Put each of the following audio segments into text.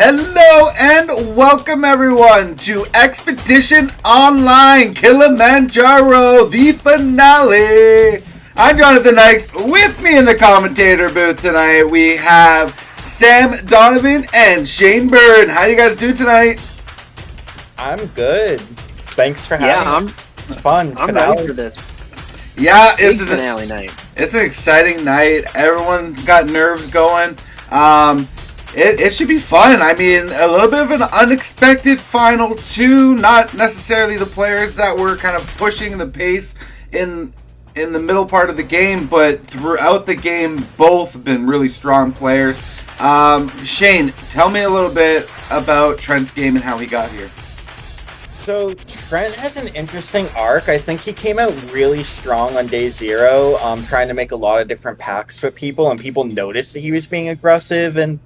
Hello and welcome everyone to Expedition Online Kilimanjaro, the finale. I'm Jonathan Ikes. With me in the commentator booth tonight, we have Sam Donovan and Shane Byrne. How you guys do tonight? I'm good. Thanks for having me. It's fun. I'm ready for this. Yeah, Big finale night. It's an exciting night. Everyone's got nerves going. It should be fun. I mean, a little bit of an unexpected final two. Not necessarily the players that were kind of pushing the pace in the middle part of the game, but throughout the game, both have been really strong players. Shane, tell me a little bit about Trent's game and how he got here. So Trent has an interesting arc. I think he came out really strong on day zero, trying to make a lot of different packs for people, and people noticed that he was being aggressive and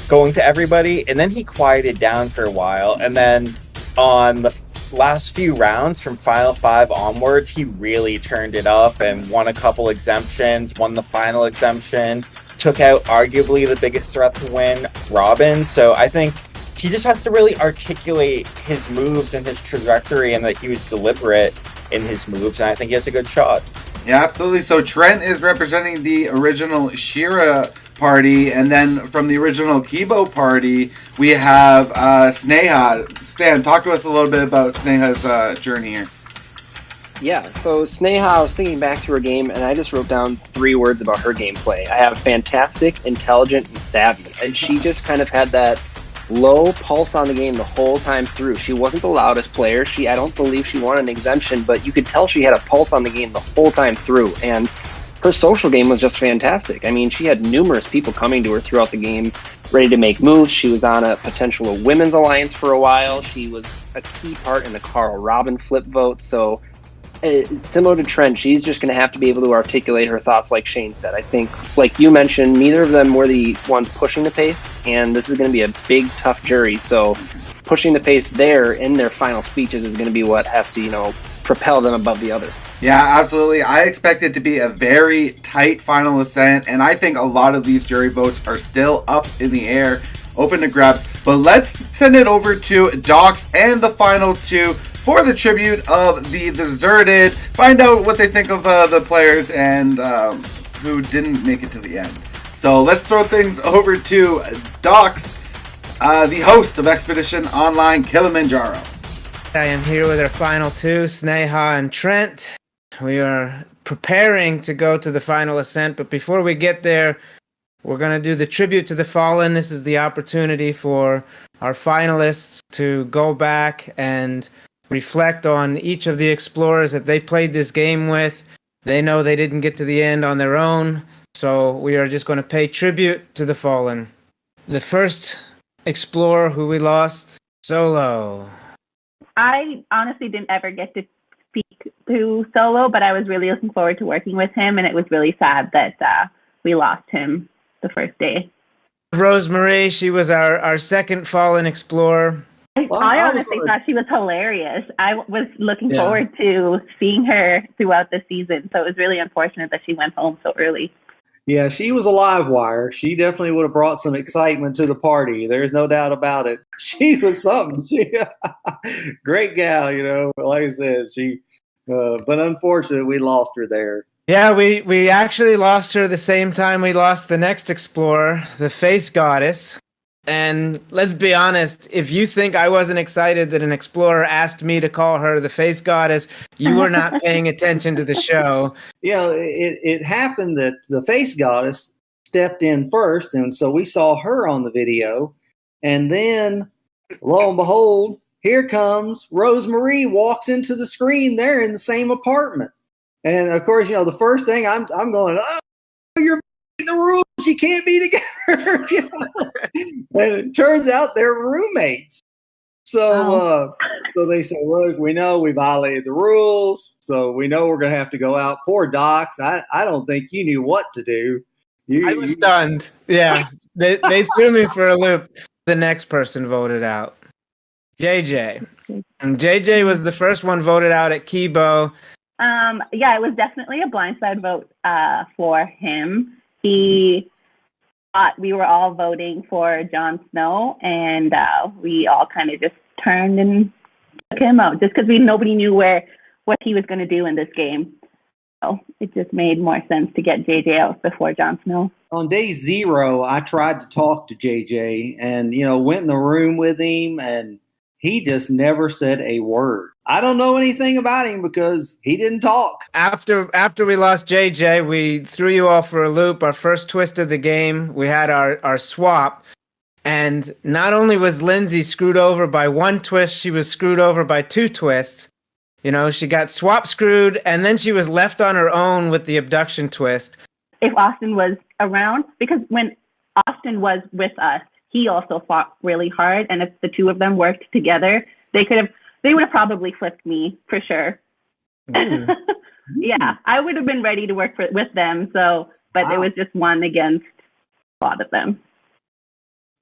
going to everybody, and then he quieted down for a while, and then on the last few rounds from Final 5 onwards, he really turned it up and won a couple exemptions, won the final exemption, took out arguably the biggest threat to win, Robin. So I think he just has to really articulate his moves and his trajectory, and that he was deliberate in his moves, and I think he has a good shot. Yeah, absolutely. So Trent is representing the original Shira party, and then from the original Kibo party, we have Sneha. Sam, talk to us a little bit about Sneha's journey here. Yeah, so Sneha, I was thinking back to her game, and I just wrote down 3 words about her gameplay. I have fantastic, intelligent, and savvy. And she just kind of had that low pulse on the game the whole time through. She wasn't the loudest player. I don't believe she won an exemption, but you could tell she had a pulse on the game the whole time through. And her social game was just fantastic. I mean, she had numerous people coming to her throughout the game, ready to make moves. She was on a potential women's alliance for a while. She was a key part in the Carl Robin flip vote. So similar to Trent, she's just going to have to be able to articulate her thoughts like Shane said. I think, like you mentioned, neither of them were the ones pushing the pace, and this is going to be a big, tough jury. So pushing the pace there in their final speeches is going to be what has to, propel them above the other. Yeah, absolutely. I expect it to be a very tight final Ascent, and I think a lot of these jury votes are still up in the air, open to grabs. But let's send it over to Docs and the final two for the tribute of the deserted. Find out what they think of the players and who didn't make it to the end. So let's throw things over to Docs, the host of Expedition Online Kilimanjaro. I am here with our final two, Sneha and Trent. We are preparing to go to the final Ascent, but before we get there, we're going to do the tribute to the fallen. This is the opportunity for our finalists to go back and reflect on each of the explorers that they played this game with. They know they didn't get to the end on their own, so we are just going to pay tribute to the fallen. The first explorer who we lost, Solo. I honestly didn't ever get to speak to Solo, but I was really looking forward to working with him, and it was really sad that we lost him the first day. Rosemary, she was our second fallen explorer. I honestly thought she was hilarious. I was looking forward to seeing her throughout the season, so it was really unfortunate that she went home so early. Yeah, she was a live wire. She definitely would have brought some excitement to the party. There's no doubt about it. She was something. Great gal, like I said. But unfortunately, we lost her there. Yeah, we actually lost her the same time we lost the next explorer, the Face Goddess. And let's be honest, if you think I wasn't excited that an explorer asked me to call her the Face Goddess, you were not paying attention to the show. It happened that the Face Goddess stepped in first, and so we saw her on the video. And then, lo and behold, here comes Rosemary, walks into the screen. They're in the same apartment. And, of course, the first thing I'm going, oh, you're the rules. You can't be together. And it turns out they're roommates. So they say, look, we know we violated the rules, so we know we're going to have to go out. Poor Docs. I don't think you knew what to do. I was stunned. Yeah. They threw me for a loop. The next person voted out. JJ. And JJ was the first one voted out at Kibo. It was definitely a blindside vote for him. He we were all voting for Jon Snow, and we all kind of just turned and took him out just because nobody knew what he was going to do in this game. So it just made more sense to get JJ out before Jon Snow. On day 0, I tried to talk to JJ and, went in the room with him, and he just never said a word. I don't know anything about him because he didn't talk. After we lost JJ, we threw you all for a loop. Our first twist of the game, we had our swap. And not only was Lindsay screwed over by one twist, she was screwed over by 2 twists. She got swap screwed, and then she was left on her own with the abduction twist. If Austin was around, because when Austin was with us, he also fought really hard. And if the two of them worked together, they would have probably flipped me for sure. Yeah, I would have been ready to work with them. So, but It was just one against a lot of them.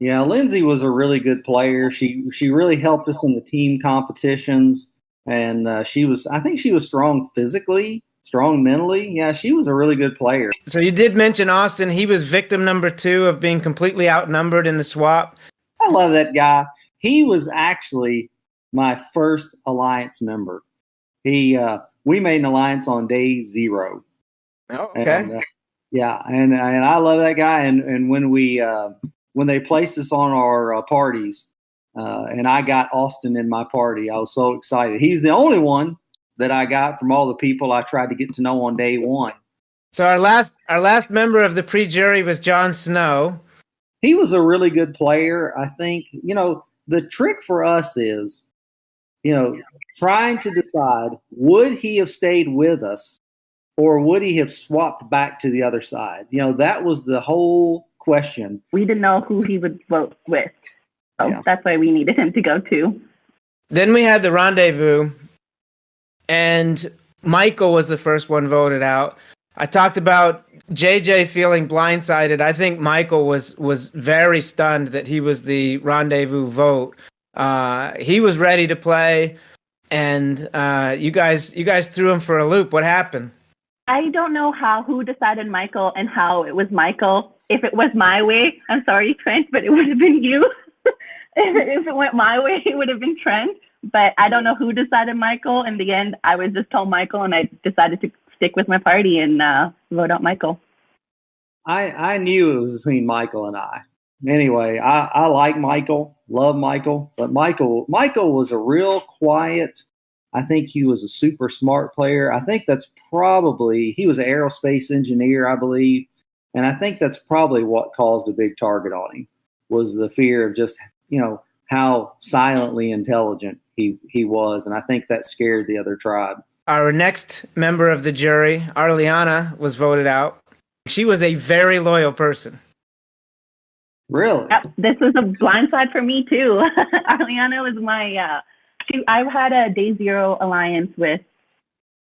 Yeah, Lindsay was a really good player. She really helped us in the team competitions, and I think she was strong physically, strong mentally. Yeah, she was a really good player. So you did mention Austin. He was victim number 2 of being completely outnumbered in the swap. I love that guy. He was actually my first alliance member. We made an alliance on day 0. Oh, okay. And, and I love that guy. And when they placed us on our parties, and I got Austin in my party, I was so excited. He's the only one that I got from all the people I tried to get to know on day 1. So our last member of the pre-jury was Jon Snow. He was a really good player. I think, the trick for us is, trying to decide, would he have stayed with us or would he have swapped back to the other side? That was the whole question. We didn't know who he would vote with. So That's why we needed him to go too. Then we had the rendezvous, and Michael was the first one voted out. I talked about JJ feeling blindsided. I think Michael was very stunned that he was the rendezvous vote. He was ready to play, and you guys threw him for a loop. What happened? I don't know who decided Michael and how it was Michael. If it was my way, I'm sorry, Trent, but it would have been you. If it went my way, it would have been Trent. But I don't know who decided Michael. In the end, I was just told Michael, and I decided to stick with my party and vote out Michael. I knew it was between Michael and I. Anyway, I like Michael, love Michael, but Michael was a real quiet. I think he was a super smart player. I think he was an aerospace engineer, I believe. And I think that's probably what caused a big target on him, was the fear of just, how silently intelligent he was. And I think that scared the other tribe. Our next member of the jury, Arliana, was voted out. She was a very loyal person. Really? Yep, this was a blindside for me too. Arliana was my, I had a day 0 alliance with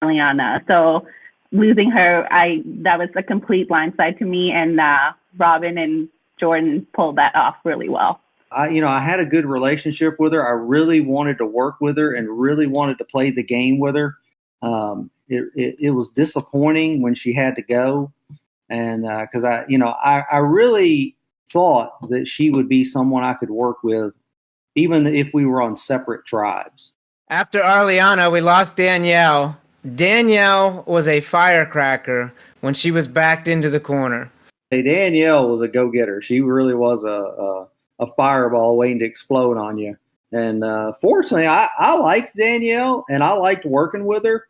Arliana. So losing her, that was a complete blindside to me. And Robin and Jordan pulled that off really well. I had a good relationship with her. I really wanted to work with her and really wanted to play the game with her. It was disappointing when she had to go, and because I really thought that she would be someone I could work with, even if we were on separate tribes. After Arliana, we lost Danielle. Danielle was a firecracker when she was backed into the corner. Hey, Danielle was a go-getter. She really was a fireball waiting to explode on you. And fortunately, I liked Danielle, and I liked working with her.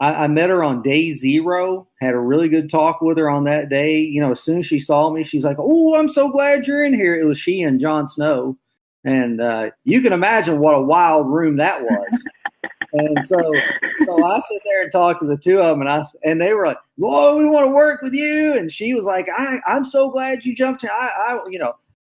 I met her on day 0, had a really good talk with her on that day. As soon as she saw me, she's like, "Oh, I'm so glad you're in here." It was she and Jon Snow. And you can imagine what a wild room that was. And so I sit there and talk to the two of them, and they were like, "Whoa, we want to work with you." And she was like, "I'm so glad you jumped in."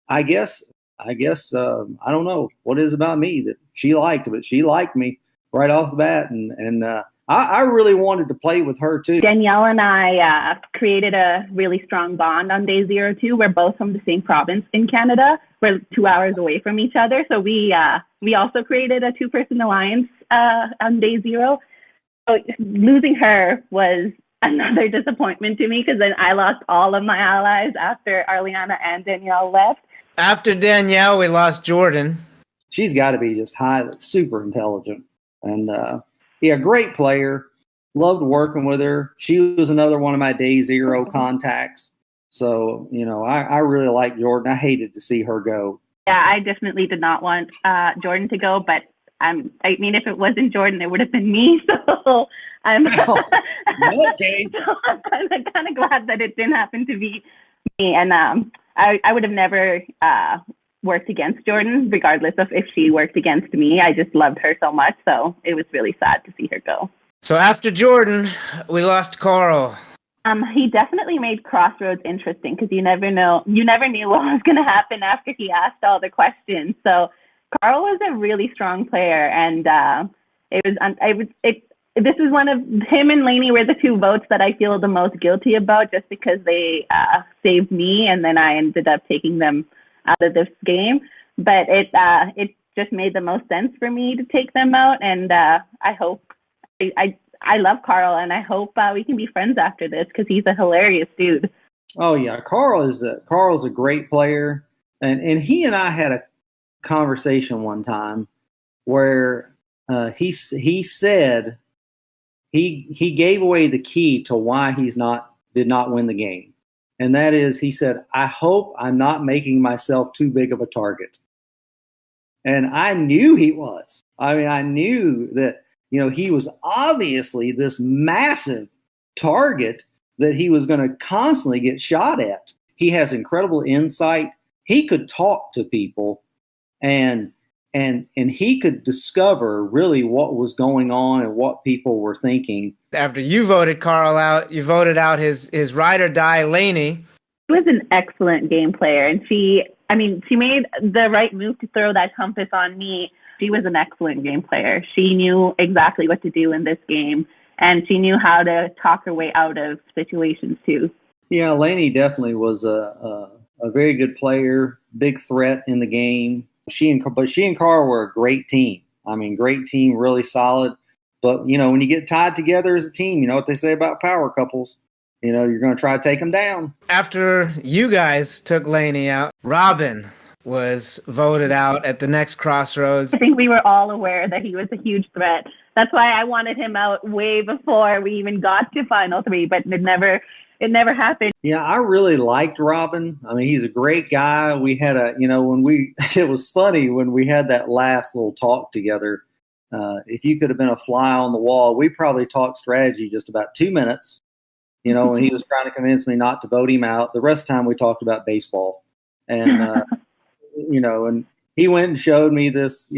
I guess I don't know what it is about me that she liked, but she liked me right off the bat, and I really wanted to play with her too. Danielle and I created a really strong bond on day 0 too. We're both from the same province in Canada. We're 2 hours away from each other, so we also created a 2-person alliance on day 0. So losing her was another disappointment to me because then I lost all of my allies after Arliana and Danielle left. After Danielle, we lost Jordan. She's got to be just super intelligent. And great player. Loved working with her. She was another one of my day zero contacts. So, I really like Jordan. I hated to see her go. Yeah, I definitely did not want Jordan to go, but if it wasn't Jordan, it would have been me. So I'm okay. So I'm kind of glad that it didn't happen to be me. And I would have never worked against Jordan, regardless of if she worked against me. I just loved her so much, so it was really sad to see her go. So after Jordan, we lost Carl. He definitely made Crossroads interesting because you never knew what was going to happen after he asked all the questions. So Carl was a really strong player, and this was one of him and Lainey were the two votes that I feel the most guilty about, just because they saved me, and then I ended up taking them out of this game. But it just made the most sense for me to take them out, and I hope I love Carl, and I hope we can be friends after this because he's a hilarious dude. Oh yeah, Carl's a great player, and he and I had a conversation one time where he said he gave away the key to why did not win the game, and that is, he said, I hope I'm not making myself too big of a target. And I knew he was. I knew that he was obviously this massive target that he was going to constantly get shot at. He has incredible insight. He could talk to people, and he could discover really what was going on and what people were thinking. After you voted Carl out, you voted out his ride or die Lainey. She was an excellent game player, and she made the right move to throw that compass on me. She was an excellent game player. She knew exactly what to do in this game, and she knew how to talk her way out of situations too. Yeah, Lainey definitely was a very good player, big threat in the game. She and Carl were a great team. Great team, really solid. But when you get tied together as a team, you know what they say about power couples. You're going to try to take them down. After you guys took Lainey out, Robin was voted out at the next Crossroads. I think we were all aware that he was a huge threat. That's why I wanted him out way before we even got to Final 3, but it never happened. Yeah, I really liked Robin. He's a great guy. We had it was funny when we had that last little talk together. If you could have been a fly on the wall, we probably talked strategy just about 2 minutes. And he was trying to convince me not to vote him out. The rest of the time we talked about baseball. And, and he went and showed me this,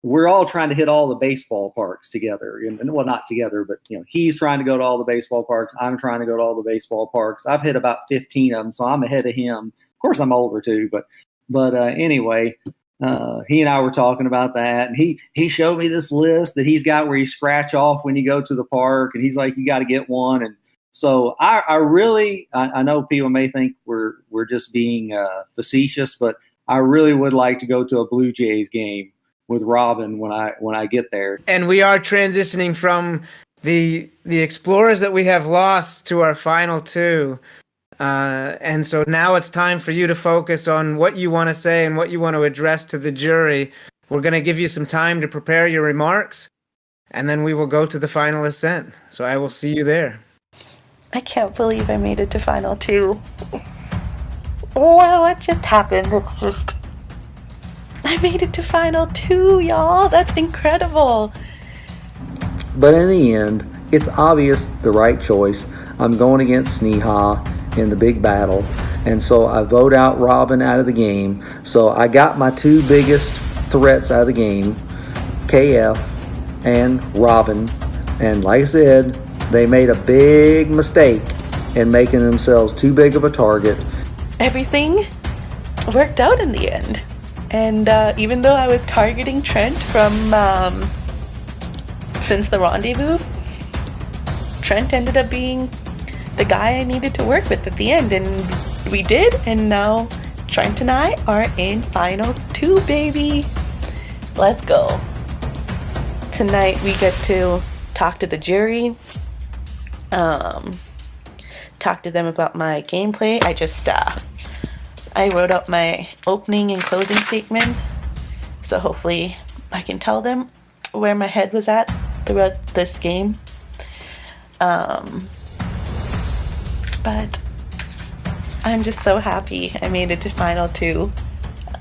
we're all trying to hit all the baseball parks together. And well, not together, but, he's trying to go to all the baseball parks. I'm trying to go to all the baseball parks. I've hit about 15 of them, so I'm ahead of him. Of course, I'm older too, but anyway, he and I were talking about that, and he showed me this list that he's got where you scratch off when you go to the park, and he's like, you got to get one. And so I really know people may think we're just being facetious, but I really would like to go to a Blue Jays game with Robin when I get there. And we are transitioning from the Explorers that we have lost to our final two. And so now it's time for you to focus on what you want to say and what you want to address to the jury. We're going to give you some time to prepare your remarks, and then we will go to the final Ascent. So I will see you there. I can't believe I made it to Final 2. What just happened? I made it to Final 2, y'all. That's incredible. But in the end, it's obvious the right choice. I'm going against Sneha in the big battle, and so I vote out Robin out of the game. So I got my two biggest threats out of the game, KF and Robin. And like I said, they made a big mistake in making themselves too big of a target. Everything worked out in the end. And even though I was targeting Trent from since the rendezvous, Trent ended up being the guy I needed to work with at the end. And we did. And now Trent and I are in Final 2, baby. Let's go. Tonight we get to talk to the jury. talk to them about my gameplay. I wrote up my opening and closing statements, so hopefully I can tell them where my head was at throughout this game. But I'm just so happy I made it to Final 2.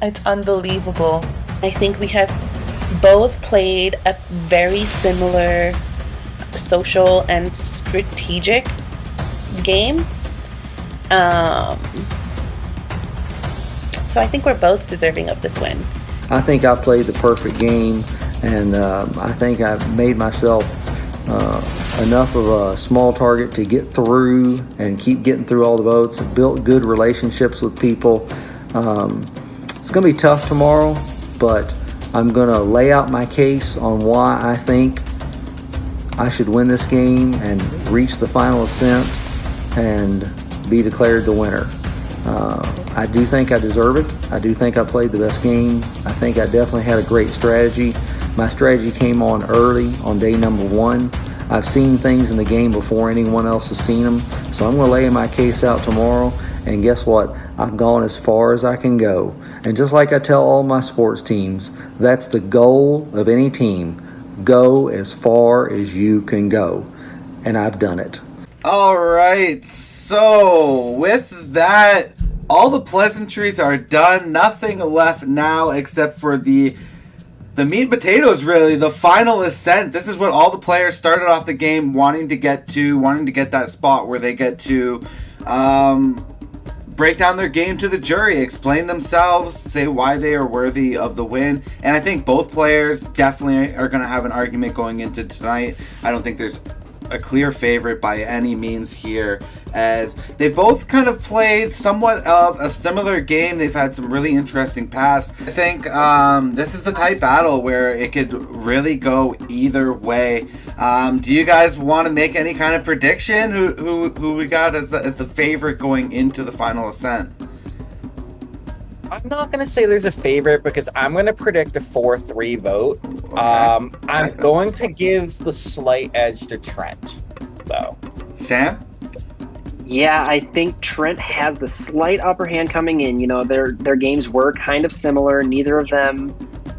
It's unbelievable. I think we have both played a very similar social and strategic game. So I think we're both deserving of this win. I think I played the perfect game, and I think I made myself enough of a small target to get through and keep getting through all the votes, and built good relationships with people. It's going to be tough tomorrow, but I'm going to lay out my case on why I think I should win this game and reach the final ascent and be declared the winner. I do think I deserve it. I do think I played the best game. I think I definitely had a great strategy. My strategy came on early on day number 1. I've seen things in the game before anyone else has seen them, so I'm going to lay my case out tomorrow, and guess what? I've gone as far as I can go. And just like I tell all my sports teams, that's the goal of any team. Go as far as you can go. And I've done it. All right, so with that, all the pleasantries are done. Nothing left now except for the meat and potatoes, really. The final ascent. This is what all the players started off the game wanting to get that spot where they get to break down their game to the jury, explain themselves, say why they are worthy of the win. And I think both players definitely are going to have an argument going into tonight. I don't think there's a clear favorite by any means here, as they both kind of played somewhat of a similar game. They've had some really interesting paths. I think this is the type battle where it could really go either way. Do you guys want to make any kind of prediction? Who we got as the favorite going into the final ascent? I'm not going to say there's a favorite because I'm going to predict a 4-3 vote. Okay. I'm going to give the slight edge to Trent, though. Sam? Yeah, I think Trent has the slight upper hand coming in. You know, their games were kind of similar. Neither of them,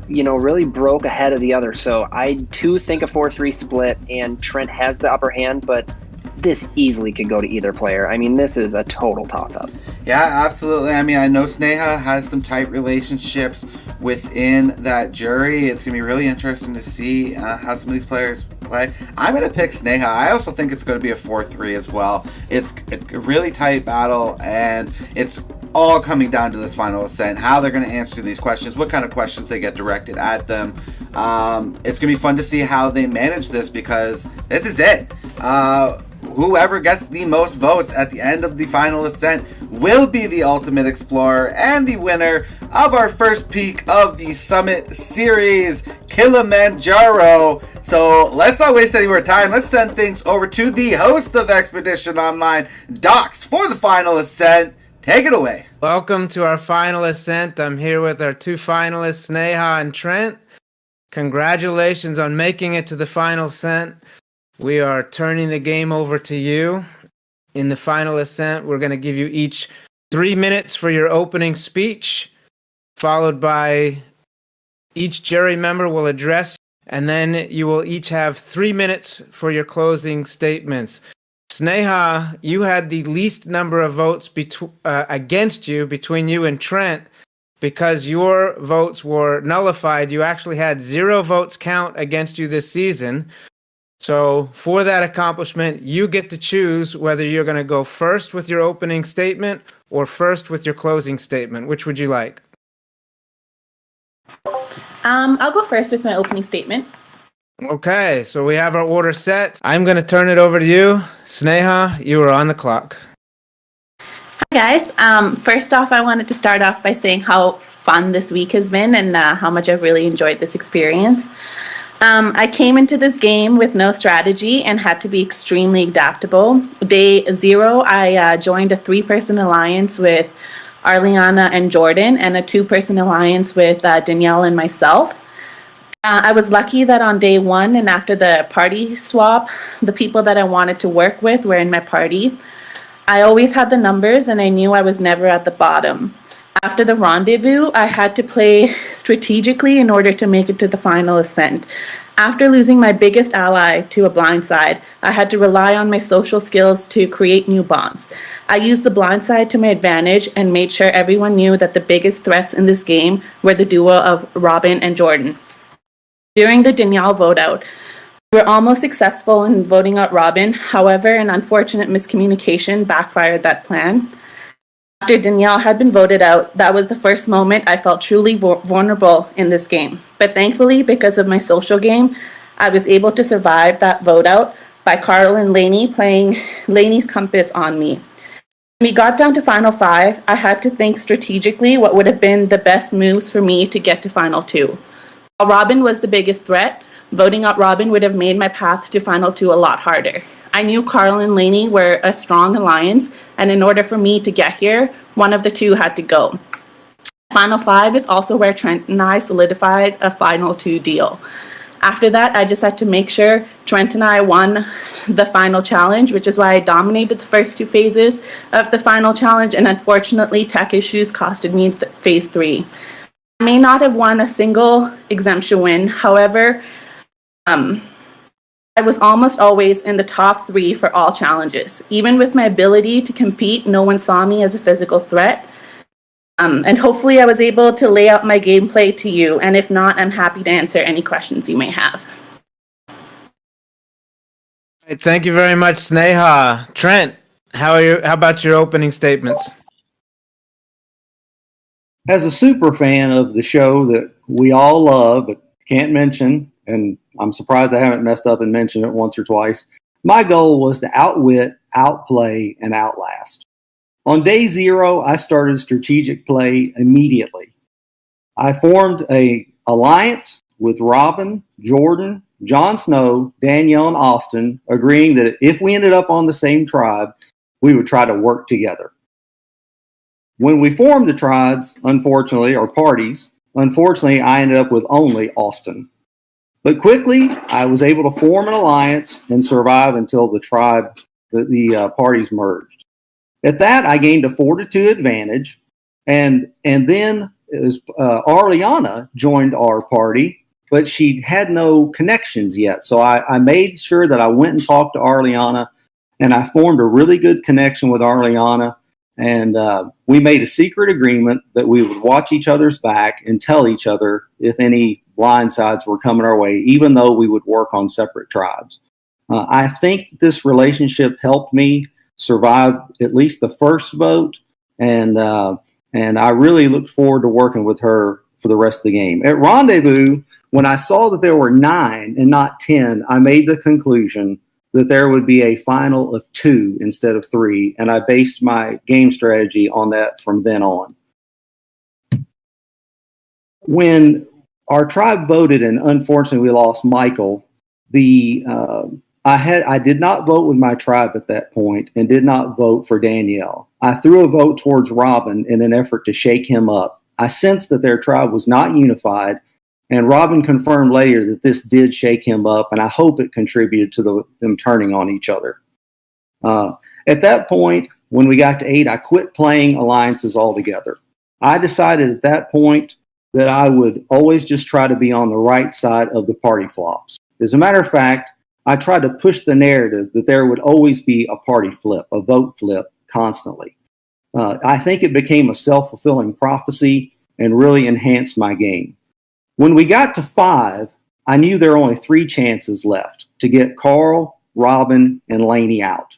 really broke ahead of the other. So I too think a 4-3 split, and Trent has the upper hand, but this easily could go to either player. I mean, this is a total toss-up. Yeah, absolutely. I mean, I know Sneha has some tight relationships within that jury. It's going to be really interesting to see how some of these players play. I'm going to pick Sneha. I also think it's going to be a 4-3 as well. It's a really tight battle, and it's all coming down to this final ascent, how they're going to answer these questions, what kind of questions they get directed at them. It's going to be fun to see how they manage this, because this is it. Whoever gets the most votes at the end of the final ascent will be the ultimate explorer and the winner of our first peak of the Summit Series, Kilimanjaro. So let's not waste any more time. Let's send things over to the host of Expedition Online, Docs, for the final ascent. Take it away. Welcome to our final ascent. I'm here with our two finalists, Sneha and Trent. Congratulations on making it to the final ascent. We are turning the game over to you. In the final ascent, we're going to give you each 3 minutes for your opening speech, followed by each jury member will address, and then you will each have 3 minutes for your closing statements. Sneha, you had the least number of votes against you between you and Trent. Because your votes were nullified, you actually had 0 votes count against you this season. So for that accomplishment, you get to choose whether you're going to go first with your opening statement or first with your closing statement. Which would you like? I'll go first with my opening statement. Okay, so we have our order set. I'm going to turn it over to you. Sneha, you are on the clock. Hi, guys. First off, I wanted to start off by saying how fun this week has been and how much I've really enjoyed this experience. I came into this game with no strategy and had to be extremely adaptable. Day 0, I joined a 3-person alliance with Arliana and Jordan and a 2-person alliance with Danielle and myself. I was lucky that on day one and after the party swap, the people that I wanted to work with were in my party. I always had the numbers and I knew I was never at the bottom. After the rendezvous, I had to play strategically in order to make it to the final ascent. After losing my biggest ally to a blindside, I had to rely on my social skills to create new bonds. I used the blindside to my advantage and made sure everyone knew that the biggest threats in this game were the duo of Robin and Jordan. During the Danielle vote out, we were almost successful in voting out Robin. However, an unfortunate miscommunication backfired that plan. After Danielle had been voted out, that was the first moment I felt truly vulnerable in this game. But thankfully, because of my social game, I was able to survive that vote out by Carl and Lainey playing Lainey's compass on me. When we got down to Final 5, I had to think strategically what would have been the best moves for me to get to Final 2. While Robin was the biggest threat, voting out Robin would have made my path to Final 2 a lot harder. I knew Carl and Lainey were a strong alliance, and in order for me to get here, one of the two had to go. Final 5 is also where Trent and I solidified a Final 2 deal. After that, I just had to make sure Trent and I won the final challenge, which is why I dominated the first 2 phases of the final challenge, and unfortunately, tech issues costed me phase 3. I may not have won a single exemption win, however, I was almost always in the top 3 for all challenges. Even with my ability to compete, no one saw me as a physical threat. And hopefully I was able to lay out my gameplay to you, and if not, I'm happy to answer any questions you may have. Thank you very much, Sneha. Trent, how about your opening statements? As a super fan of the show that we all love but can't mention, and I'm surprised I haven't messed up and mentioned it once or twice, my goal was to outwit, outplay, and outlast. On day 0, I started strategic play immediately. I formed an alliance with Robin, Jordan, Jon Snow, Danielle, and Austin, agreeing that if we ended up on the same tribe, we would try to work together. When we formed the tribes, unfortunately, or parties, unfortunately, I ended up with only Austin. But quickly, I was able to form an alliance and survive until the parties merged. At that, I gained a 4-2 advantage, and then Ariana joined our party, but she had no connections yet. So I made sure that I went and talked to Ariana, and I formed a really good connection with Ariana. And we made a secret agreement that we would watch each other's back and tell each other if any blindsides were coming our way, even though we would work on separate tribes. I think this relationship helped me survive at least the first vote, and I really looked forward to working with her for the rest of the game. At Rendezvous, when I saw that there were 9 and not 10, I made the conclusion that there would be a final of 2 instead of 3, and I based my game strategy on that from then on. When our tribe voted, and unfortunately we lost Michael, I did not vote with my tribe at that point and did not vote for Danielle. I threw a vote towards Robin in an effort to shake him up. I sensed that their tribe was not unified, and Robin confirmed later that this did shake him up, and I hope it contributed to them turning on each other. At that point, when we got to 8, I quit playing alliances altogether. I decided at that point that I would always just try to be on the right side of the party flops. As a matter of fact, I tried to push the narrative that there would always be a party flip, a vote flip, constantly. I think it became a self-fulfilling prophecy and really enhanced my game. When we got to 5, I knew there were only 3 chances left to get Carl, Robin, and Lainey out.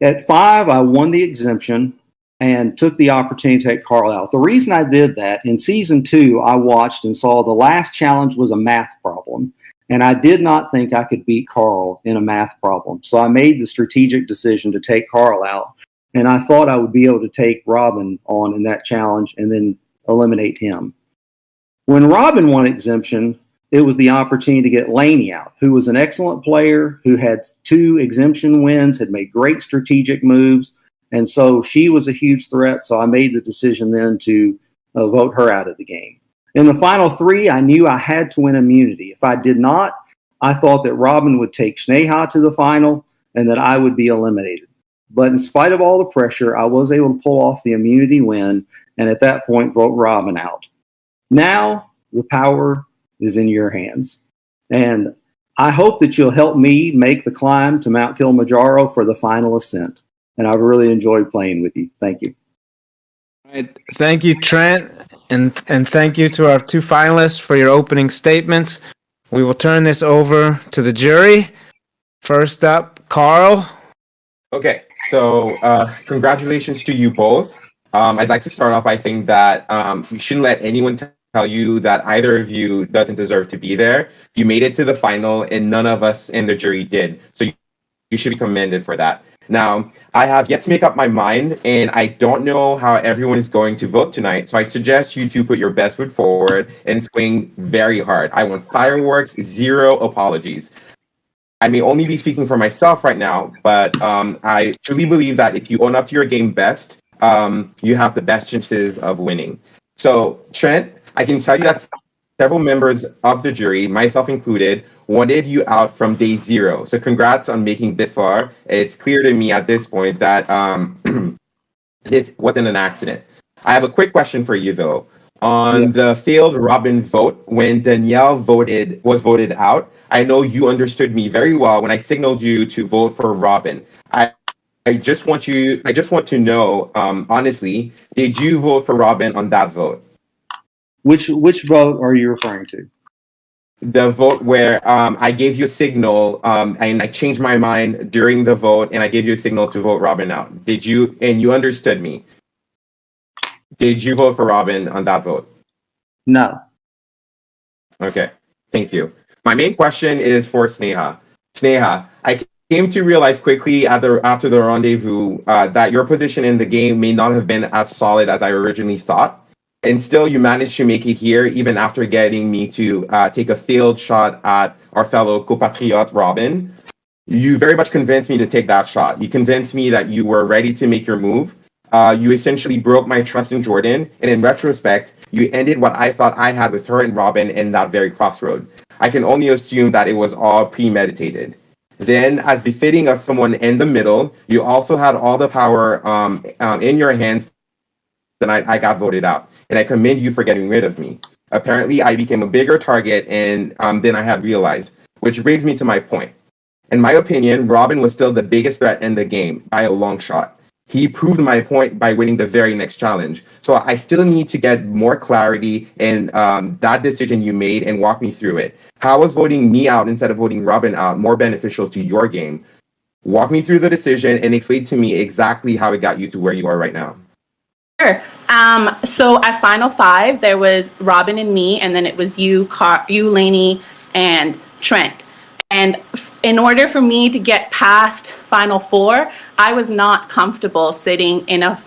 At 5, I won the exemption and took the opportunity to take Carl out. The reason I did that, in season 2, I watched and saw the last challenge was a math problem, and I did not think I could beat Carl in a math problem. So I made the strategic decision to take Carl out, and I thought I would be able to take Robin on in that challenge and then eliminate him. When Robin won exemption, it was the opportunity to get Lainey out, who was an excellent player, who had 2 exemption wins, had made great strategic moves, and so she was a huge threat. So I made the decision then to vote her out of the game. In the final 3, I knew I had to win immunity. If I did not, I thought that Robin would take Sneha to the final and that I would be eliminated. But in spite of all the pressure, I was able to pull off the immunity win and at that point vote Robin out. Now the power is in your hands. And I hope that you'll help me make the climb to Mount Kilimanjaro for the final ascent. And I've really enjoyed playing with you. Thank you. All right. Thank you, Trent, and thank you to our 2 finalists for your opening statements. We will turn this over to the jury. First up, Carl. Okay, so congratulations to you both. I'd like to start off by saying that you shouldn't let anyone tell you that either of you doesn't deserve to be there. You made it to the final, and none of us in the jury did. So you should be commended for that. Now, I have yet to make up my mind, and I don't know how everyone is going to vote tonight. So I suggest you two put your best foot forward and swing very hard. I want fireworks, 0 apologies. I may only be speaking for myself right now, but I truly believe that if you own up to your game best, you have the best chances of winning. So, Trent, I can tell you that several members of the jury, myself included, wanted you out from day 0. So congrats on making this far. It's clear to me at this point that it wasn't an accident. I have a quick question for you, though. On the failed Robin vote, when Danielle was voted out, I know you understood me very well when I signaled you to vote for Robin. I just want to know, honestly, did you vote for Robin on that vote? Which vote are you referring to? The vote where I gave you a signal and I changed my mind during the vote and I gave you a signal to vote Robin out. Did you, and you understood me? Did you vote for Robin on that vote? No. Okay, thank you. My main question is for Sneha. Sneha, I came to realize quickly after the rendezvous that your position in the game may not have been as solid as I originally thought. And still, you managed to make it here, even after getting me to take a failed shot at our fellow compatriot, Robin. You very much convinced me to take that shot. You convinced me that you were ready to make your move. You essentially broke my trust in Jordan. And in retrospect, you ended what I thought I had with her and Robin in that very crossroad. I can only assume that it was all premeditated. Then, as befitting of someone in the middle, you also had all the power in your hands. Then I got voted out. And I commend you for getting rid of me. Apparently, I became a bigger target than I had realized, which brings me to my point. In my opinion, Robin was still the biggest threat in the game by a long shot. He proved my point by winning the very next challenge. So I still need to get more clarity in that decision you made and walk me through it. How was voting me out instead of voting Robin out more beneficial to your game? Walk me through the decision and explain to me exactly how it got you to where you are right now. Sure. So at Final 5, there was Robin and me, and then it was you, Lainey, and Trent. And in order for me to get past Final 4, I was not comfortable sitting in a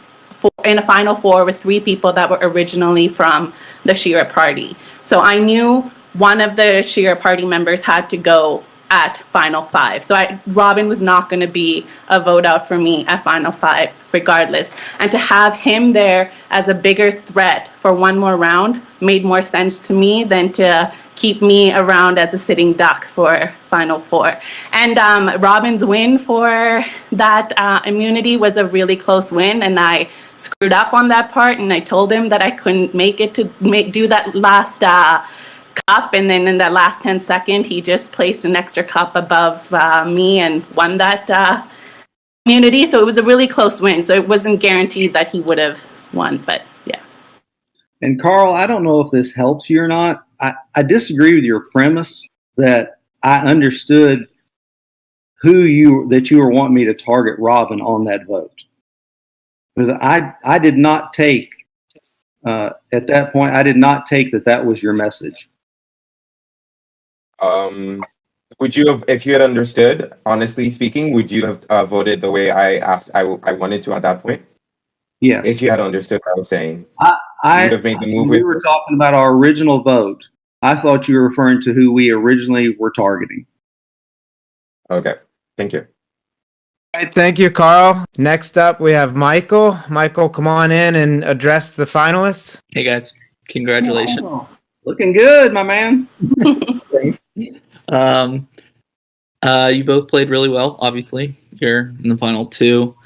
Final 4 with 3 people that were originally from the Shira party. So I knew one of the Shira party members had to go at Final 5. So Robin was not going to be a vote out for me at Final 5 regardless. And to have him there as a bigger threat for one more round made more sense to me than to keep me around as a sitting duck for Final 4. And Robin's win for that immunity was a really close win, and I screwed up on that part, and I told him that I couldn't make it to do that last cup, and then in that last 10 second, he just placed an extra cup above me and won that immunity. So it was a really close win. So it wasn't guaranteed that he would have won, but yeah. And Carl, I don't know if this helps you or not. I disagree with your premise that I understood that you were wanting me to target Robin on that vote. Because I did not take, at that point, I did not take that was your message. Would you have, if you had understood, honestly speaking, would you have voted the way I wanted to at that point? Yes. If you had understood what I was saying, I would have made the move. We were talking about our original vote. I thought you were referring to who we originally were targeting. Okay, thank you. All right, thank you, Carl. Next up, we have Michael. Michael, come on in and address the finalists. Hey guys, congratulations. Looking good, my man. Thanks. You both played really well, obviously. You're in the final two.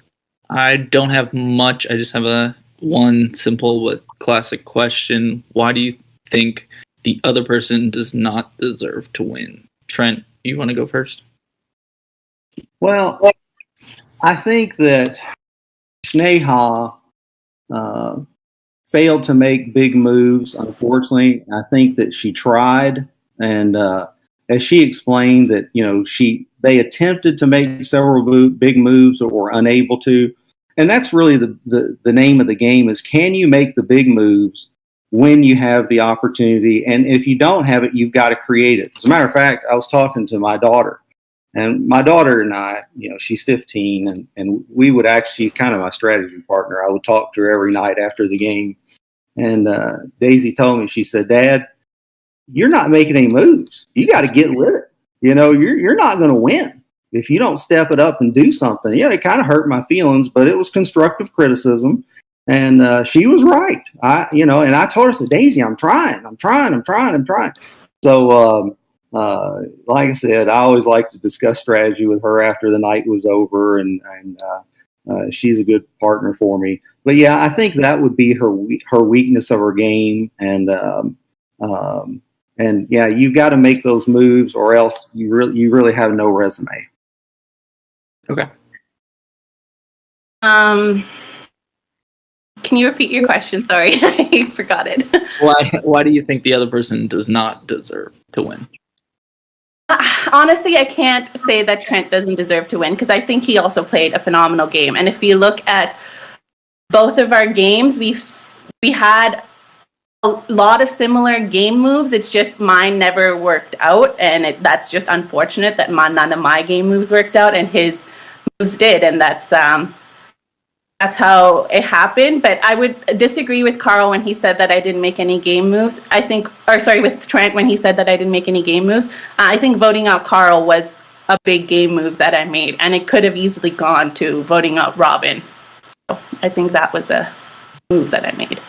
I don't have much. I just have one simple but classic question. Why do you think the other person does not deserve to win? Trent, you want to go first? Well, I think that Sneha failed to make big moves, unfortunately. I think that she tried, and as she explained that, they attempted to make several big moves or were unable to. And that's really the name of the game is, can you make the big moves when you have the opportunity? And if you don't have it, you've got to create it. As a matter of fact, I was talking to my daughter. And my daughter and I, she's 15, and we would actually, she's kind of my strategy partner. I would talk to her every night after the game. And Daisy told me, she said, Dad, you're not making any moves. You got to get with it. You're not going to win if you don't step it up and do something. Yeah, it kind of hurt my feelings, but it was constructive criticism. And she was right. And I told her, I said, Daisy, I'm trying. So, like I said, I always like to discuss strategy with her after the night was over, and she's a good partner for me. But yeah, I think that would be her weakness of her game, and yeah, you've got to make those moves, or else you really have no resume. Okay. Can you repeat your question? Sorry, I forgot it. Why do you think the other person does not deserve to win? Honestly, I can't say that Trent doesn't deserve to win, because I think he also played a phenomenal game. And if you look at both of our games, we had a lot of similar game moves. It's just mine never worked out, and that's just unfortunate that none of my game moves worked out and his moves did, and that's how it happened. But I would disagree with Carl when he said that I didn't make any game moves. With Trent when he said that I didn't make any game moves. I think voting out Carl was a big game move that I made, and it could have easily gone to voting out Robin. So I think that was a move that I made.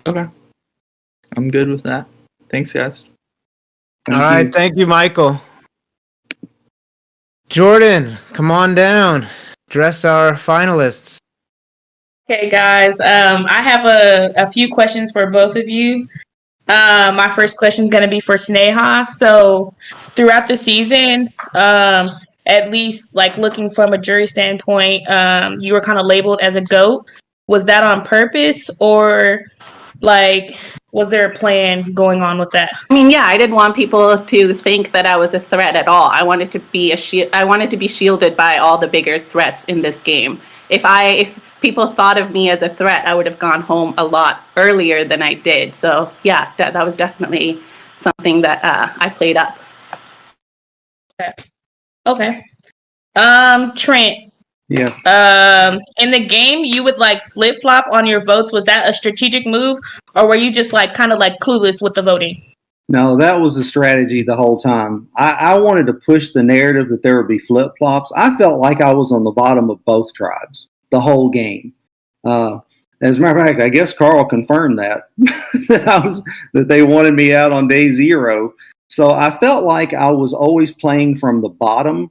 Okay. I'm good with that. Thanks, guys. All right. Thank you, Michael. Jordan, come on down. Dress our finalists. Okay, guys. I have a few questions for both of you. My first question is going to be for Sneha. So, throughout the season, at least like looking from a jury standpoint, you were kind of labeled as a GOAT. Was that on purpose, or was there a plan going on with that? I mean, yeah, I didn't want people to think that I was a threat at all. I wanted to be I wanted to be shielded by all the bigger threats in this game. If people thought of me as a threat, I would have gone home a lot earlier than I did. So yeah, that was definitely something that I played up. Okay. Trent. Yeah. In the game, you would flip flop on your votes. Was that a strategic move, or were you just kind of clueless with the voting? No, that was a strategy the whole time. I wanted to push the narrative that there would be flip flops. I felt like I was on the bottom of both tribes the whole game. As a matter of fact, I guess Carl confirmed that that they wanted me out on day 0. So I felt like I was always playing from the bottom,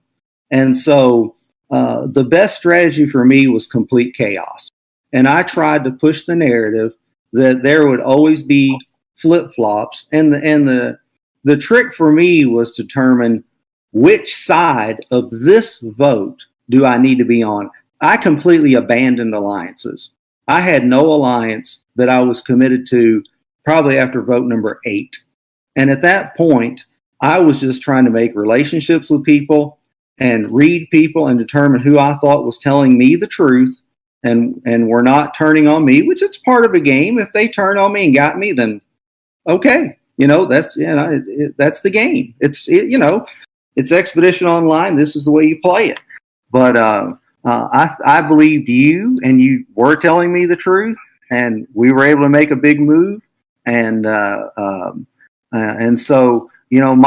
and so. The best strategy for me was complete chaos. And I tried to push the narrative that there would always be flip-flops. And the trick for me was to determine which side of this vote do I need to be on. I completely abandoned alliances. I had no alliance that I was committed to probably after vote number 8. And at that point, I was just trying to make relationships with people and read people and determine who I thought was telling me the truth and were not turning on me, which it's part of a game. If they turn on me and got me, then okay, that's that's the game. It's Expedition Online. This is the way you play it. But I believed you, and you were telling me the truth, and we were able to make a big move, and so and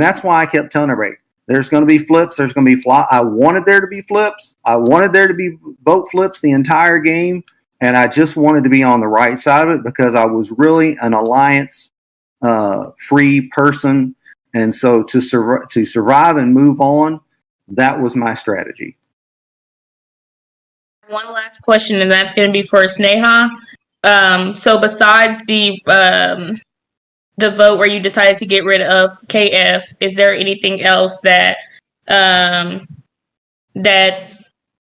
that's why I kept telling everybody. There's going to be flips. There's going to be flop. I wanted there to be flips. I wanted there to be vote flips the entire game. And I just wanted to be on the right side of it because I was really an alliance free person. And so to survive and move on, that was my strategy. One last question, and that's going to be for Sneha. So besides the vote where you decided to get rid of KF, is there anything else that that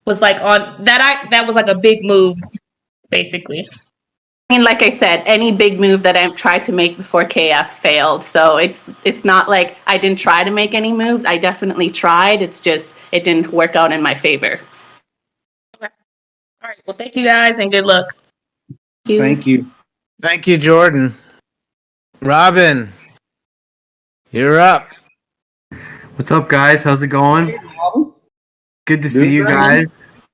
was like that was like a big move, basically? I mean, like I said, any big move that I tried to make before KF failed. So it's not like I didn't try to make any moves. I definitely tried. It's just it didn't work out in my favor. Okay. All right. Well, thank you guys, and good luck. Thank you. Thank you, Jordan. Robin, you're up. What's up, guys? How's it going? Good to see you guys.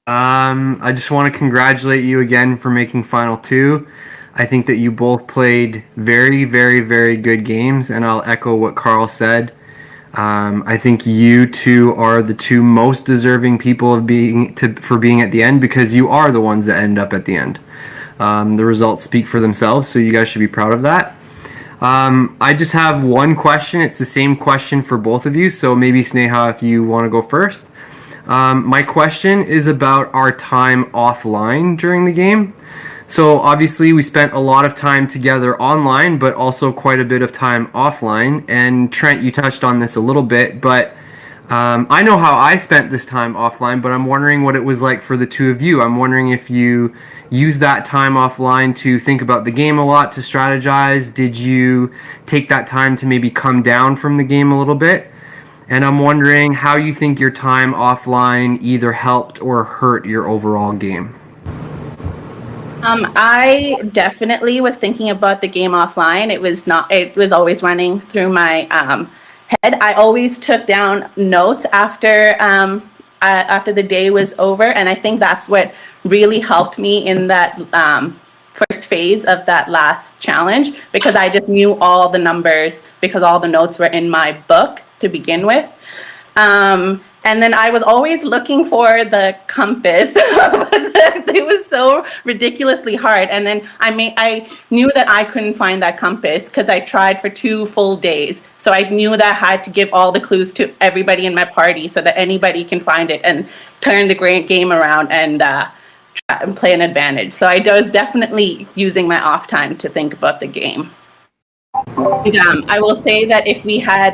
I just want to congratulate you again for making Final Two. I think that you both played very, very, very good games, and I'll echo what Carl said. I think you two are the two most deserving people of being at the end, because you are the ones that end up at the end. The results speak for themselves, so you guys should be proud of that. I just have one question. It's the same question for both of you, so maybe Sneha, if you want to go first. My question is about our time offline during the game. So obviously we spent a lot of time together online, but also quite a bit of time offline. And Trent, you touched on this a little bit, but I know how I spent this time offline, but I'm wondering what it was like for the two of you. I'm wondering if you used that time offline to think about the game a lot, to strategize. Did you take that time to maybe come down from the game a little bit? And I'm wondering how you think your time offline either helped or hurt your overall game. I definitely was thinking about the game offline. It was always running through my head. I always took down notes after the day was over, and I think that's what really helped me in that first phase of that last challenge, because I just knew all the numbers because all the notes were in my book to begin with. And then I was always looking for the compass. It was so ridiculously hard. And then I knew that I couldn't find that compass because I tried for 2 full days. So I knew that I had to give all the clues to everybody in my party so that anybody can find it and turn the great game around and play an advantage. So I was definitely using my off time to think about the game. And, I will say that if we had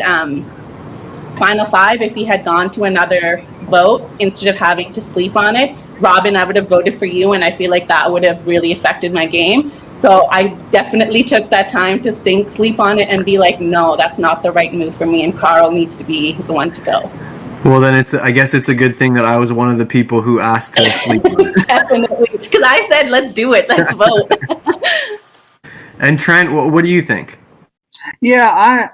Final 5, if he had gone to another vote instead of having to sleep on it, Robin, I would have voted for you, and I feel like that would have really affected my game. So I definitely took that time to sleep on it, and be like, no, that's not the right move for me, and Carl needs to be the one to go. Well, then I guess it's a good thing that I was one of the people who asked to sleep on it. Definitely, because I said, let's do it, let's vote. And Trent, what do you think? Yeah,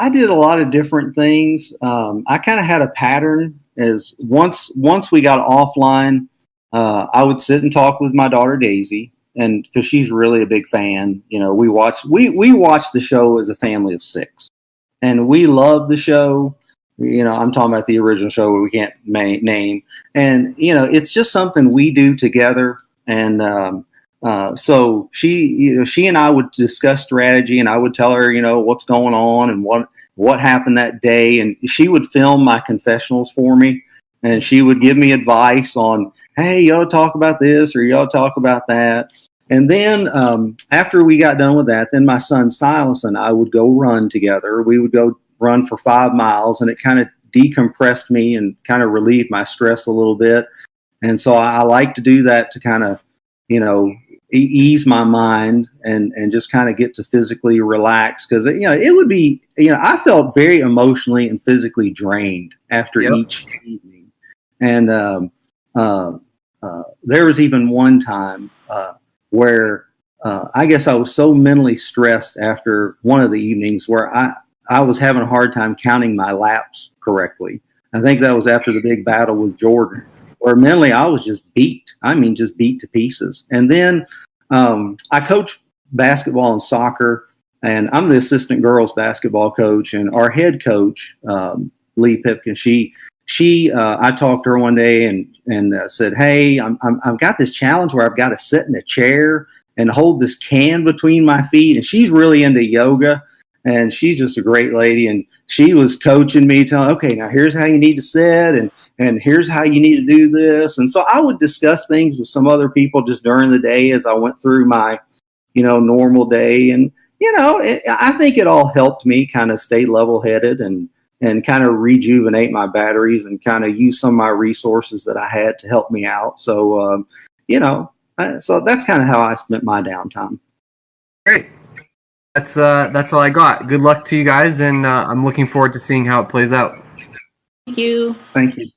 I did a lot of different things. I kind of had a pattern. As once we got offline, I would sit and talk with my daughter Daisy, and because she's really a big fan. You know, we watch the show as a family of 6, and we love the show. You know, I'm talking about the original show where we can't name, and you know, it's just something we do together. And so she and I would discuss strategy, and I would tell her, you know, what's going on and what happened that day. And she would film my confessionals for me, and she would give me advice on, hey, you ought to talk about this or you ought to talk about that. And then after we got done with that, then my son Silas and I would go run together. We would go run for 5 miles, and it kind of decompressed me and kind of relieved my stress a little bit. And so I like to do that to kind of, you know, ease my mind and just kind of get to physically relax, because you know, it would be, you know, I felt very emotionally and physically drained after each evening. And there was even one time where I guess I was so mentally stressed after one of the evenings where I was having a hard time counting my laps correctly. I think that was after the big battle with Jordan, where mentally I was just beat. I mean, just beat to pieces. And then I coach basketball and soccer, and I'm the assistant girls basketball coach. And our head coach, Lee Pipkin, I talked to her one day and said, hey, I've got this challenge where I've got to sit in a chair and hold this can between my feet. And she's really into yoga, and she's just a great lady. And she was coaching me, telling, okay, now here's how you need to sit, and here's how you need to do this. And so I would discuss things with some other people just during the day as I went through my, normal day. And, I think it all helped me kind of stay level-headed and kind of rejuvenate my batteries and kind of use some of my resources that I had to help me out. So, so that's kind of how I spent my downtime. Great. That's all I got. Good luck to you guys, and I'm looking forward to seeing how it plays out. Thank you. Thank you.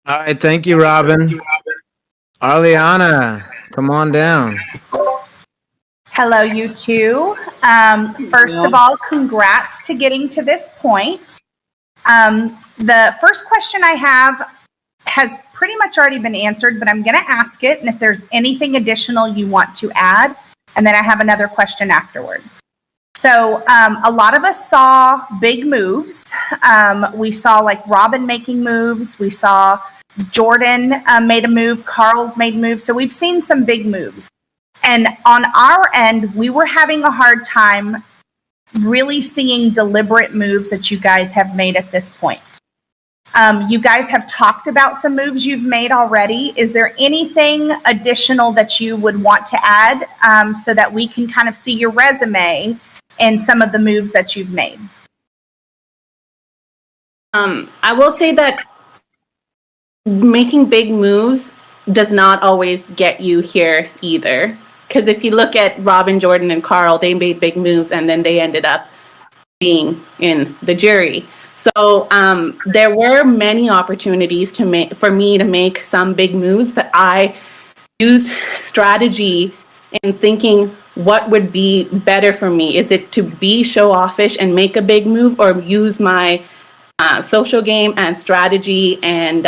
All right, thank you, Robin. Arliana, come on down. Hello, you two. First of all, congrats to getting to this point. The first question I have has pretty much already been answered, but I'm going to ask it, and if there's anything additional you want to add, and then I have another question afterwards. So a lot of us saw big moves. We saw like Robin making moves. We saw Jordan made a move. Carl's made moves. So we've seen some big moves. And on our end, we were having a hard time really seeing deliberate moves that you guys have made at this point. You guys have talked about some moves you've made already. Is there anything additional that you would want to add so that we can kind of see your resume and some of the moves that you've made? I will say that making big moves does not always get you here either. Because if you look at Robin, Jordan, and Carl, they made big moves and then they ended up being in the jury. So there were many opportunities for me to make some big moves, but I used strategy and thinking what would be better for me. Is it to be show-offish and make a big move, or use my social game and strategy and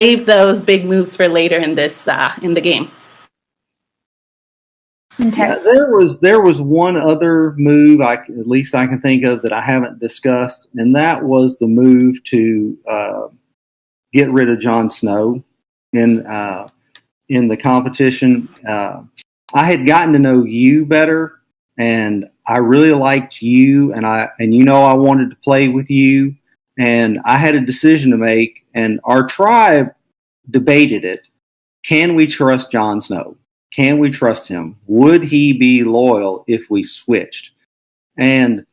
save those big moves for later in this in the game? Okay. Yeah, there was one other move at least I can think of that I haven't discussed, and that was the move to get rid of Jon Snow in the competition. I had gotten to know you better, and I really liked you, and I wanted to play with you, and I had a decision to make, and our tribe debated it. Can we trust Jon Snow? Can we trust him? Would he be loyal if we switched? And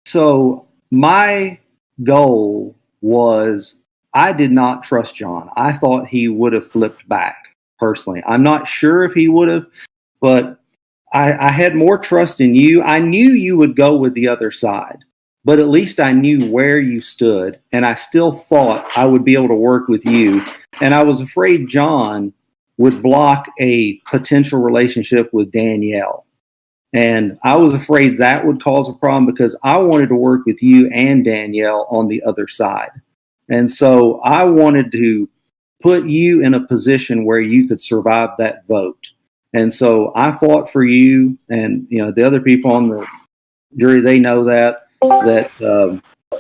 so my goal was, I did not trust Jon. I thought he would have flipped back, personally. I'm not sure if he would have, but I had more trust in you. I knew you would go with the other side, but at least I knew where you stood, and I still thought I would be able to work with you. And I was afraid Jon would block a potential relationship with Danielle. And I was afraid that would cause a problem because I wanted to work with you and Danielle on the other side. And so I wanted to put you in a position where you could survive that vote. And so I fought for you, and the other people on the jury, they know that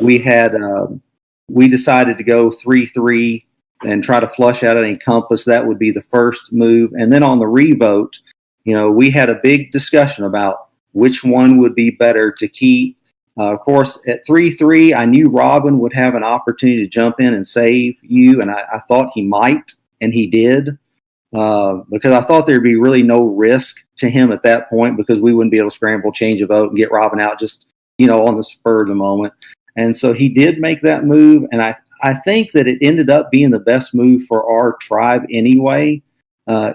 we decided to go 3-3 and try to flush out any compass. That would be the first move. And then on the revote, we had a big discussion about which one would be better to keep. Of course, at 3-3, I knew Robin would have an opportunity to jump in and save you, and I thought he might, and he did, because I thought there'd be really no risk to him at that point because we wouldn't be able to scramble, change a vote, and get Robin out just, on the spur of the moment. And so he did make that move, and I think that it ended up being the best move for our tribe anyway,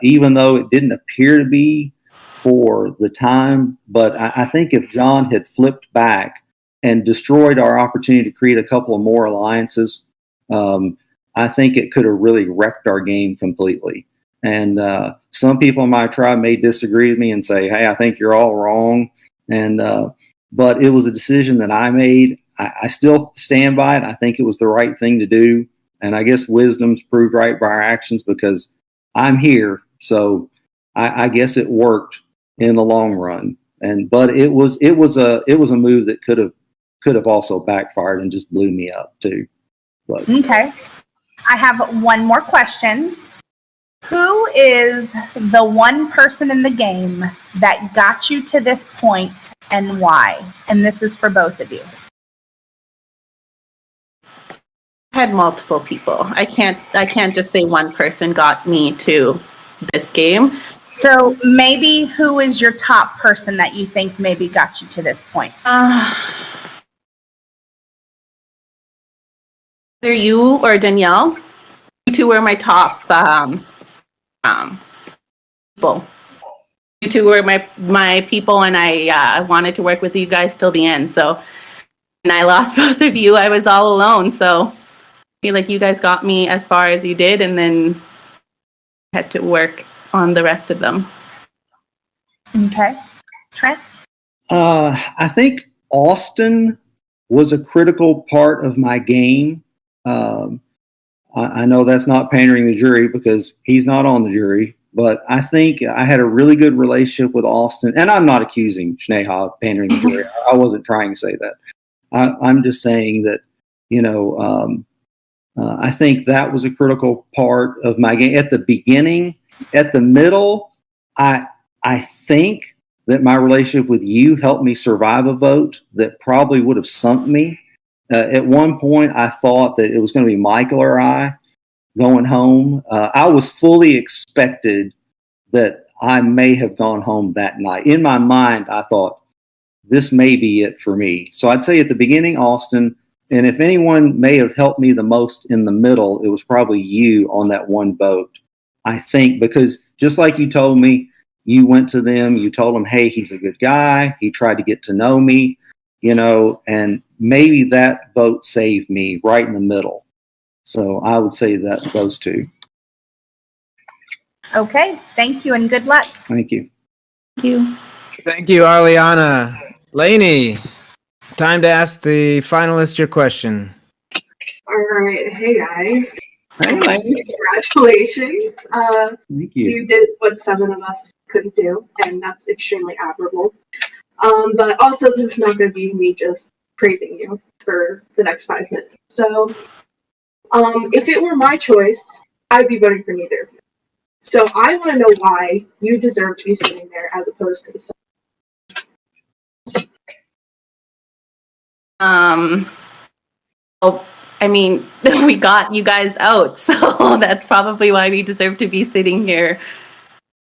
even though it didn't appear to be for the time. But I think if Jon had flipped back and destroyed our opportunity to create a couple of more alliances, I think it could have really wrecked our game completely. And some people in my tribe may disagree with me and say, hey, I think you're all wrong. And but it was a decision that I made. I still stand by it. I think it was the right thing to do. And I guess wisdom's proved right by our actions because I'm here. So I guess it worked in the long run. But it was a move that could have also backfired and just blew me up too. But. Okay. I have one more question. Who is the one person in the game that got you to this point and why? And this is for both of you. I had multiple people. I can't just say one person got me to this game. So maybe who is your top person that you think maybe got you to this point? Either you or Danielle. You two were my top people. You two were my people, and I wanted to work with you guys till the end. So, and I lost both of you. I was all alone. So, I feel like you guys got me as far as you did, and then had to work on the rest of them. Okay, Trent. I think Austin was a critical part of my game. I know that's not pandering the jury because he's not on the jury, but I think I had a really good relationship with Austin. And I'm not accusing Sneha of pandering the jury. I wasn't trying to say that. I'm just saying that, I think that was a critical part of my game. At the beginning, at the middle, I think that my relationship with you helped me survive a vote that probably would have sunk me. At one point, I thought that it was going to be Michael or I going home. I was fully expected that I may have gone home that night. In my mind, I thought, this may be it for me. So I'd say at the beginning, Austin, and if anyone may have helped me the most in the middle, it was probably you on that one vote, I think, because just like you told me, you went to them, you told them, hey, he's a good guy. He tried to get to know me, and maybe that vote saved me right in the middle. So I would say that those two. Okay, thank you and good luck. Thank you. Thank you. Thank you, Arliana. Laney, time to ask the finalist your question. All right. Hey, guys. Hey, Laney. Congratulations. Thank you. You did what 7 of us couldn't do, and that's extremely admirable. But also, this is not going to be me just praising you for the next 5 minutes. So, if it were my choice, I'd be voting for neither of you. So I want to know why you deserve to be sitting there as opposed to the sun. Well, I mean, we got you guys out, so that's probably why we deserve to be sitting here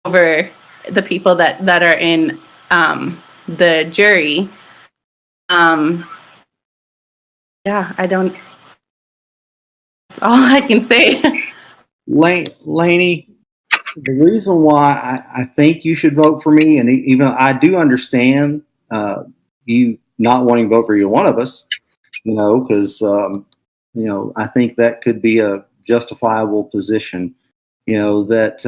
over the people that are in the jury. Yeah, I don't. That's all I can say. Laney, the reason why I think you should vote for me, and even I do understand you not wanting to vote for either one of us, because I think that could be a justifiable position. That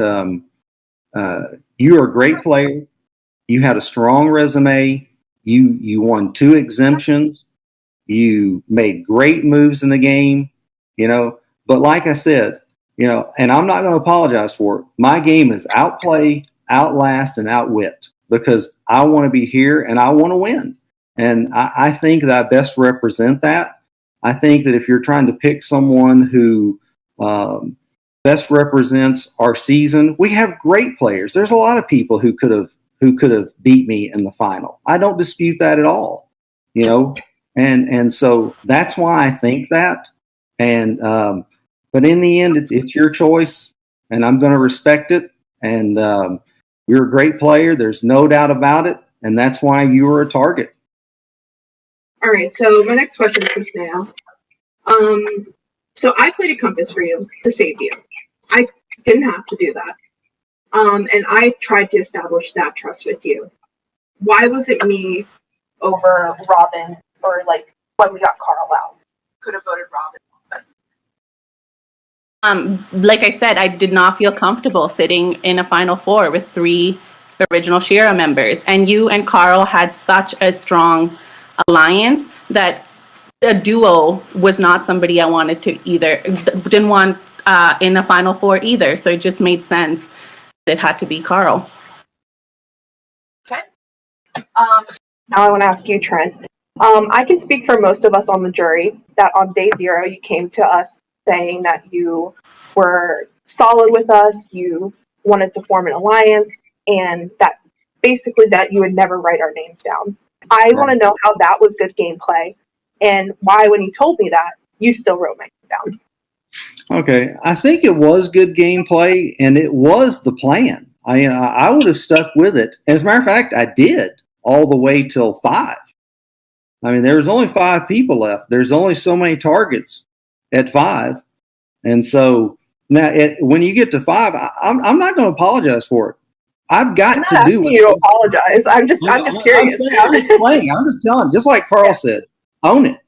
you are a great player. You had a strong resume. You won 2 exemptions. You made great moves in the game. But like I said, and I'm not going to apologize for it. My game is outplay, outlast, and outwit because I want to be here and I want to win. And I think that I best represent that. I think that if you're trying to pick someone who best represents our season, we have great players. There's a lot of people who could have beat me in the final. I don't dispute that at all. And so that's why I think that. And but in the end, it's your choice, and I'm going to respect it. And you're a great player. There's no doubt about it, and that's why you were a target. All right, so my next question is for Snail. So I played a compass for you to save you. I didn't have to do that. And I tried to establish that trust with you. Why was it me over Robin, or when we got Carl out? Could have voted Robin. Like I said, I did not feel comfortable sitting in a Final Four with 3 original Shira members. And you and Carl had such a strong alliance that a duo was not somebody I wanted to either, didn't want in a Final Four either. So it just made sense that it had to be Carl. Okay. Now I want to ask you, Trent. I can speak for most of us on the jury that on day 0 you came to us saying that you were solid with us. You wanted to form an alliance, and that basically that you would never write our names down. I want to know how that was good gameplay, and why, when you told me that, you still wrote my name down. Okay, I think it was good gameplay, and it was the plan. I would have stuck with it. As a matter of fact, I did all the way till 5. I mean, there was only 5 people left. There's only so many targets at 5, and so now when you get to 5, I'm not going to apologize for it. I've got to do it. You to apologize. I'm just curious. I'm explaining. I'm just telling. Just like Carl said, own it.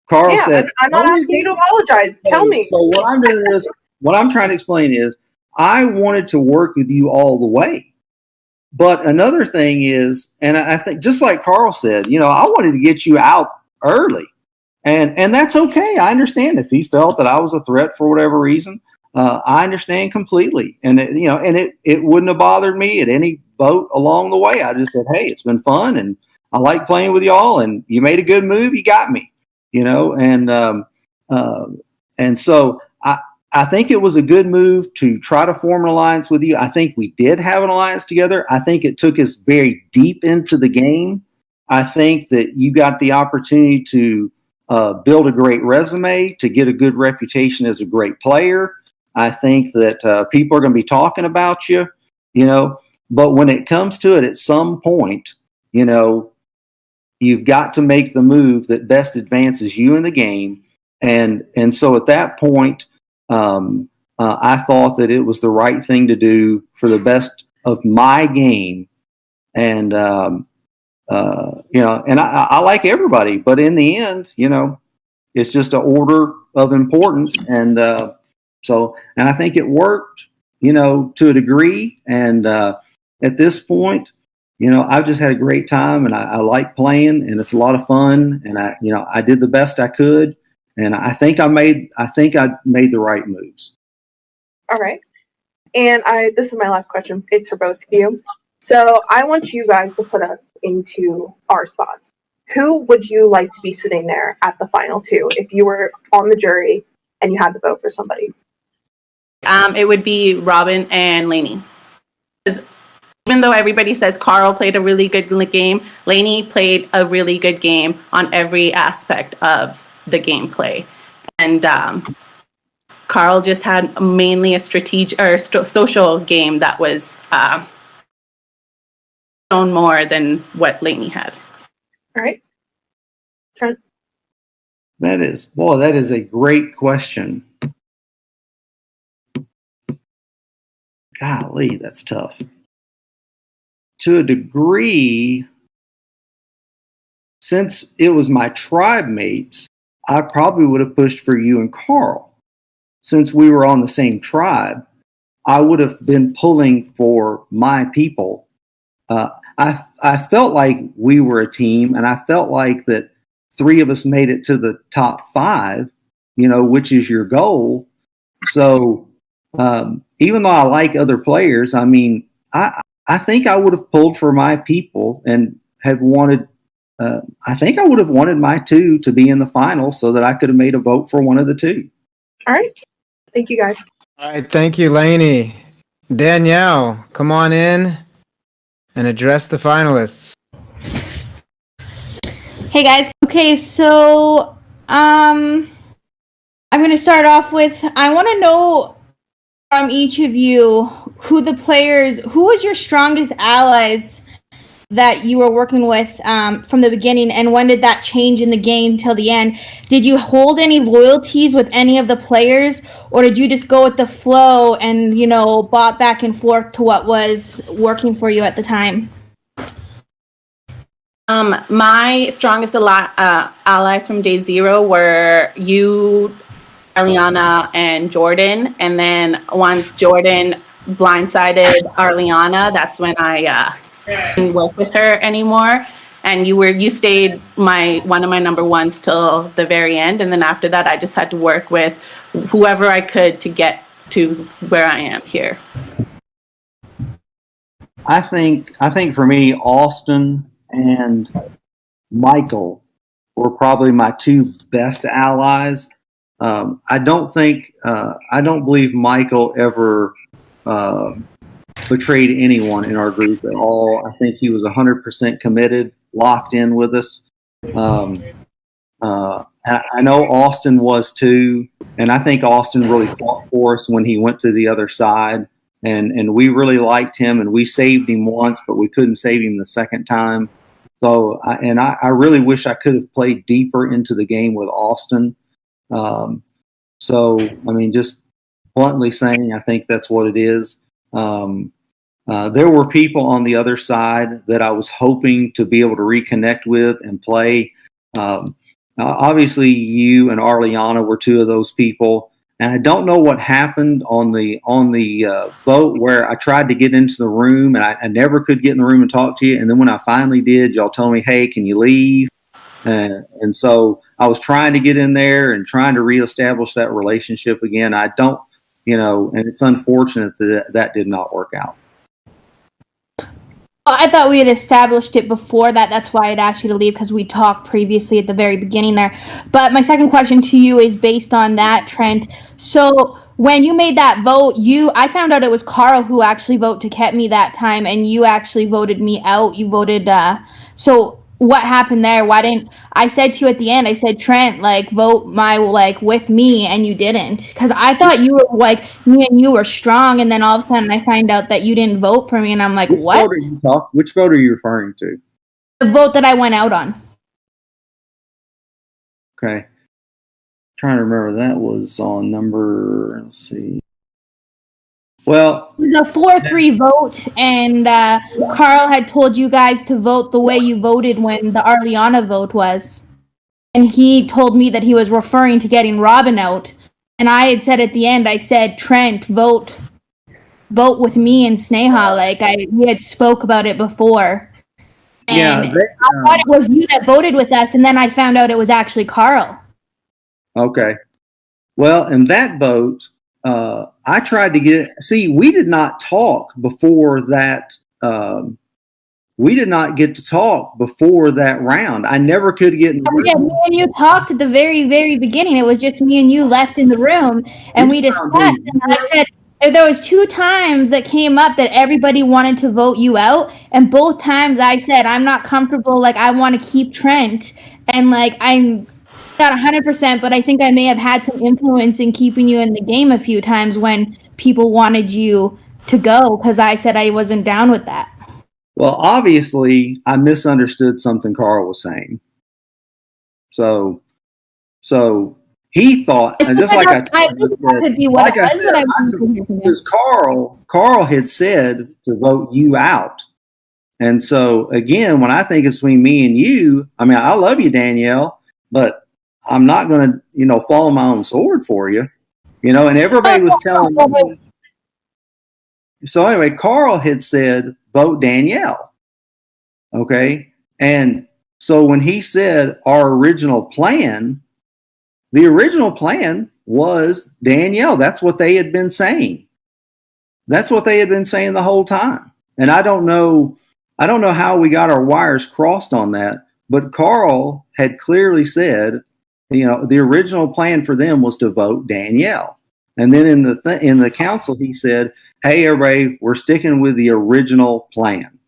Carl said, I'm not asking you to apologize. Tell me. So what I'm doing is, what I'm trying to explain is, I wanted to work with you all the way. But another thing is, and I think just like Carl said, I wanted to get you out early, and that's okay. I understand if he felt that I was a threat for whatever reason. I understand completely, and it wouldn't have bothered me at any vote along the way. I just said, hey, it's been fun, and I like playing with y'all, and you made a good move. You got me, and so I think it was a good move to try to form an alliance with you. I think we did have an alliance together. I think it took us very deep into the game. I think that you got the opportunity to build a great resume, to get a good reputation as a great player. I think that people are going to be talking about you, but when it comes to it, at some point, you've got to make the move that best advances you in the game. And so at that point, I thought that it was the right thing to do for the best of my game. And, and I like everybody, but in the end, it's just an order of importance. And I think it worked, to a degree. And at this point, I've just had a great time, and I like playing, and it's a lot of fun. And I did the best I could, and I think I made the right moves. All right. And this is my last question. It's for both of you. So I want you guys to put us into our spots. Who would you like to be sitting there at the final 2 if you were on the jury and you had to vote for somebody? It would be Robin and Lainey. Even though everybody says Carl played a really good game, Lainey played a really good game on every aspect of the gameplay. And Carl just had mainly a strategic or social game that was shown more than what Lainey had. All right. Trent? That is a great question. Golly, that's tough. To a degree, since it was my tribe mates, I probably would have pushed for you and Carl. Since we were on the same tribe, I would have been pulling for my people. I felt like we were a team, and I felt like that 3 of us made it to the top 5, which is your goal. So even though I like other players, I mean, I think I would have pulled for my people and have wanted. I think I would have wanted my 2 to be in the final so that I could have made a vote for one of the 2. All right. Thank you, guys. All right. Thank you, Lainey. Danielle, come on in and address the finalists. Hey, guys. Okay, so I'm going to start off with, I want to know from each of you who was your strongest allies that you were working with from the beginning, and when did that change in the game till the end? Did you hold any loyalties with any of the players, or did you just go with the flow and, bought back and forth to what was working for you at the time? My strongest allies from day 0 were you, Arliana, and Jordan. And then once Jordan blindsided Arliana, that's when I didn't work with her anymore. And you stayed one of my number 1s till the very end. And then after that, I just had to work with whoever I could to get to where I am here. I think for me, Austin and Michael were probably my 2 best allies. I don't believe Michael ever betrayed anyone in our group at all. I think he was 100% committed, locked in with us. I know Austin was too, and I think Austin really fought for us when he went to the other side, and we really liked him, and we saved him once, but we couldn't save him the second time. So, I really wish I could have played deeper into the game with Austin. Just bluntly saying, I think that's what it is. There were people on the other side that I was hoping to be able to reconnect with and play. Obviously, you and Arliana were two of those people, and I don't know what happened on the vote where I tried to get into the room and I never could get in the room and talk to you. And then when I finally did, y'all told me, "Hey, can you leave?" And so I was trying to get in there and trying to reestablish that relationship again. I don't, and it's unfortunate that did not work out. I thought we had established it before that. That's why I'd asked you to leave, because we talked previously at the very beginning there. But my second question to you is based on that, Trent. So when you made that vote, I found out it was Carl who actually voted to keep me that time, and you actually voted me out. You voted. So what happened there? Why didn't I said to you at the end? I said, Trent, vote with me, and you didn't, because I thought you were me and you were strong, and then all of a sudden I find out that you didn't vote for me, and I'm like, what? Which vote are you referring to? The vote that I went out on. Okay, trying to remember. That was on number. Let's see. Well, it was a 4-3 vote, and Carl had told you guys to vote the way you voted when the Arliana vote was. And he told me that he was referring to getting Robin out. And I had said at the end, I said, Trent, vote with me and Sneha. We had spoke about it before. And I thought it was you that voted with us, and then I found out it was actually Carl. Okay. Well, in that vote, I tried to get. See, we did not talk before that. We did not get to talk before that round. I never could get in the room. Yeah, me and you talked at the very, very beginning. It was just me and you left in the room, and we discussed. And I said, if there was 2 times that came up that everybody wanted to vote you out, and both times I said, I'm not comfortable. I want to keep Trent, and I'm not 100%, but I think I may have had some influence in keeping you in the game a few times when people wanted you to go, because I said I wasn't down with that. Well, obviously, I misunderstood something Carl was saying. So he thought, and just like I said, because Carl had said to vote you out. And so, again, when I think it's between me and you, I mean, I love you, Danielle, but I'm not going to, follow my own sword for you, and everybody was telling me. So anyway, Carl had said, vote Danielle. Okay. And so when he said our original plan, the original plan was Danielle. That's what they had been saying. That's what they had been saying the whole time. And I don't know how we got our wires crossed on that, but Carl had clearly said, the original plan for them was to vote Danielle. And then in the council, he said, hey, everybody, we're sticking with the original plan.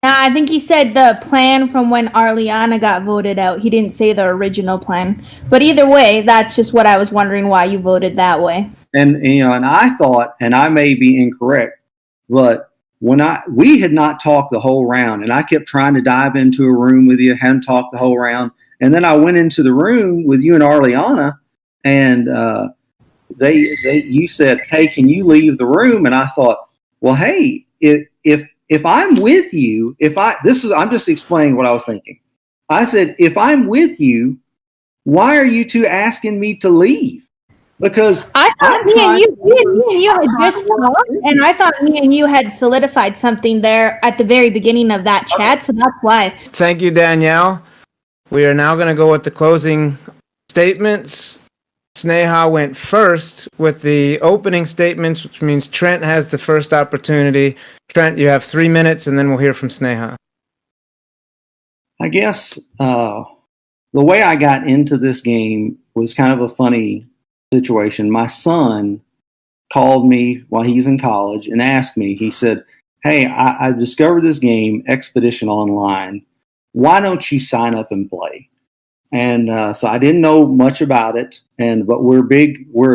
I think he said the plan from when Arliana got voted out. He didn't say the original plan. But either way, that's just what I was wondering, why you voted that way. And and I thought, and I may be incorrect, but we had not talked the whole round, and I kept trying to dive into a room with you, hadn't talked the whole round. And then I went into the room with you and Arliana, and you said, hey, can you leave the room? And I thought, well, hey, if I'm with you, I'm just explaining what I was thinking. I said, if I'm with you, why are you two asking me to leave? Because I thought me and you had just talked, and I thought me and you had solidified something there at the very beginning of that chat, so that's why. Thank you, Danielle. We are now going to go with the closing statements. Sneha went first with the opening statements, which means Trent has the first opportunity. Trent, you have 3 minutes, and then we'll hear from Sneha. I guess the way I got into this game was kind of a funny situation. My son called me while he's in college and asked me, he said, "Hey, I discovered this game, Expedition Online. Why don't you sign up and play?" And so I didn't know much about it, but we're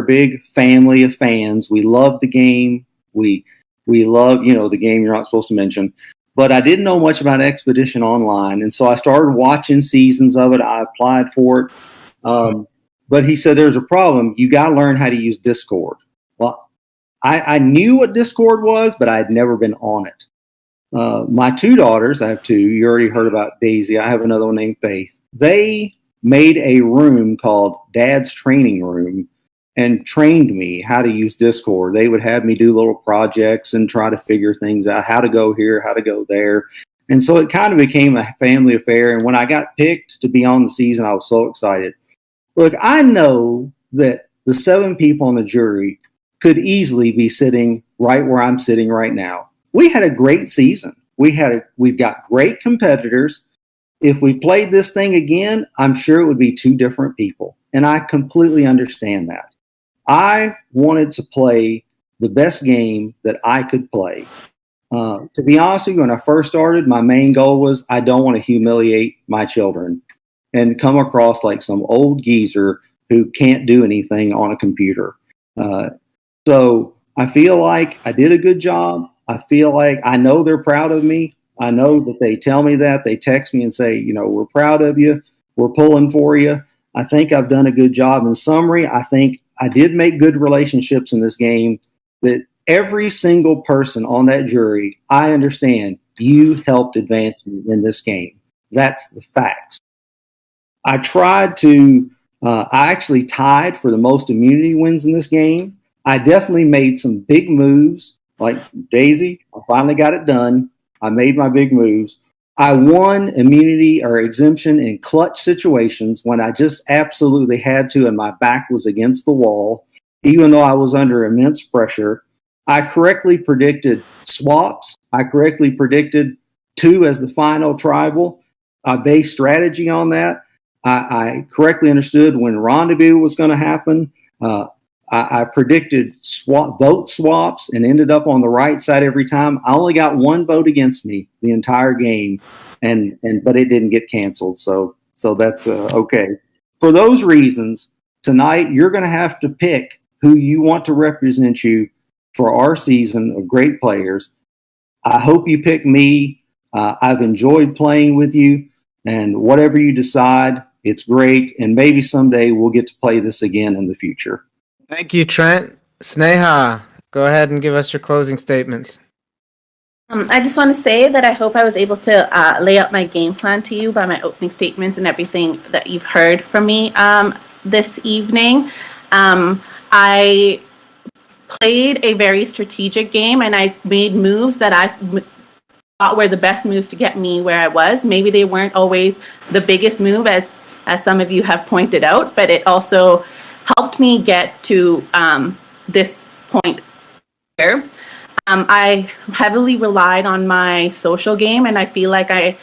a big family of fans. We love the game. We love, the game you're not supposed to mention. But I didn't know much about Expedition Online, and so I started watching seasons of it. I applied for it, but he said there's a problem. You got to learn how to use Discord. Well, I knew what Discord was, but I had never been on it. My two daughters, I have two. You already heard about Daisy. I have another one named Faith. They made a room called Dad's Training Room and trained me how to use Discord. They would have me do little projects and try to figure things out, how to go here, how to go there. And so it kind of became a family affair. And when I got picked to be on the season, I was so excited. Look, I know that the 7 people on the jury could easily be sitting right where I'm sitting right now. We had a great season. We've got great competitors. If we played this thing again, I'm sure it would be 2 different people. And I completely understand that. I wanted to play the best game that I could play. To be honest with you, when I first started, my main goal was I don't want to humiliate my children and come across like some old geezer who can't do anything on a computer. So I feel like I did a good job. I feel like I know they're proud of me. I know that they tell me that. They text me and say, we're proud of you. We're pulling for you. I think I've done a good job. In summary, I think I did make good relationships in this game, that every single person on that jury, I understand you helped advance me in this game. That's the facts. I actually tied for the most immunity wins in this game. I definitely made some big moves, like Daisy. I finally got it done. I made my big moves. I won immunity or exemption in clutch situations when I just absolutely had to and my back was against the wall, even though I was under immense pressure. I correctly predicted swaps. I correctly predicted 2 as the final tribal. I based strategy on that. I correctly understood when rendezvous was going to happen. I predicted vote swaps and ended up on the right side every time. I only got 1 vote against me the entire game, but it didn't get canceled. So that's okay. For those reasons, tonight you're going to have to pick who you want to represent you for our season of great players. I hope you pick me. I've enjoyed playing with you, and whatever you decide, it's great. And maybe someday we'll get to play this again in the future. Thank you, Trent. Sneha, go ahead and give us your closing statements. I just want to say that I hope I was able to lay out my game plan to you by my opening statements and everything that you've heard from me this evening. I played a very strategic game, and I made moves that I thought were the best moves to get me where I was. Maybe they weren't always the biggest move, as some of you have pointed out, but it also helped me get to this point here. I heavily relied on my social game, and I feel like I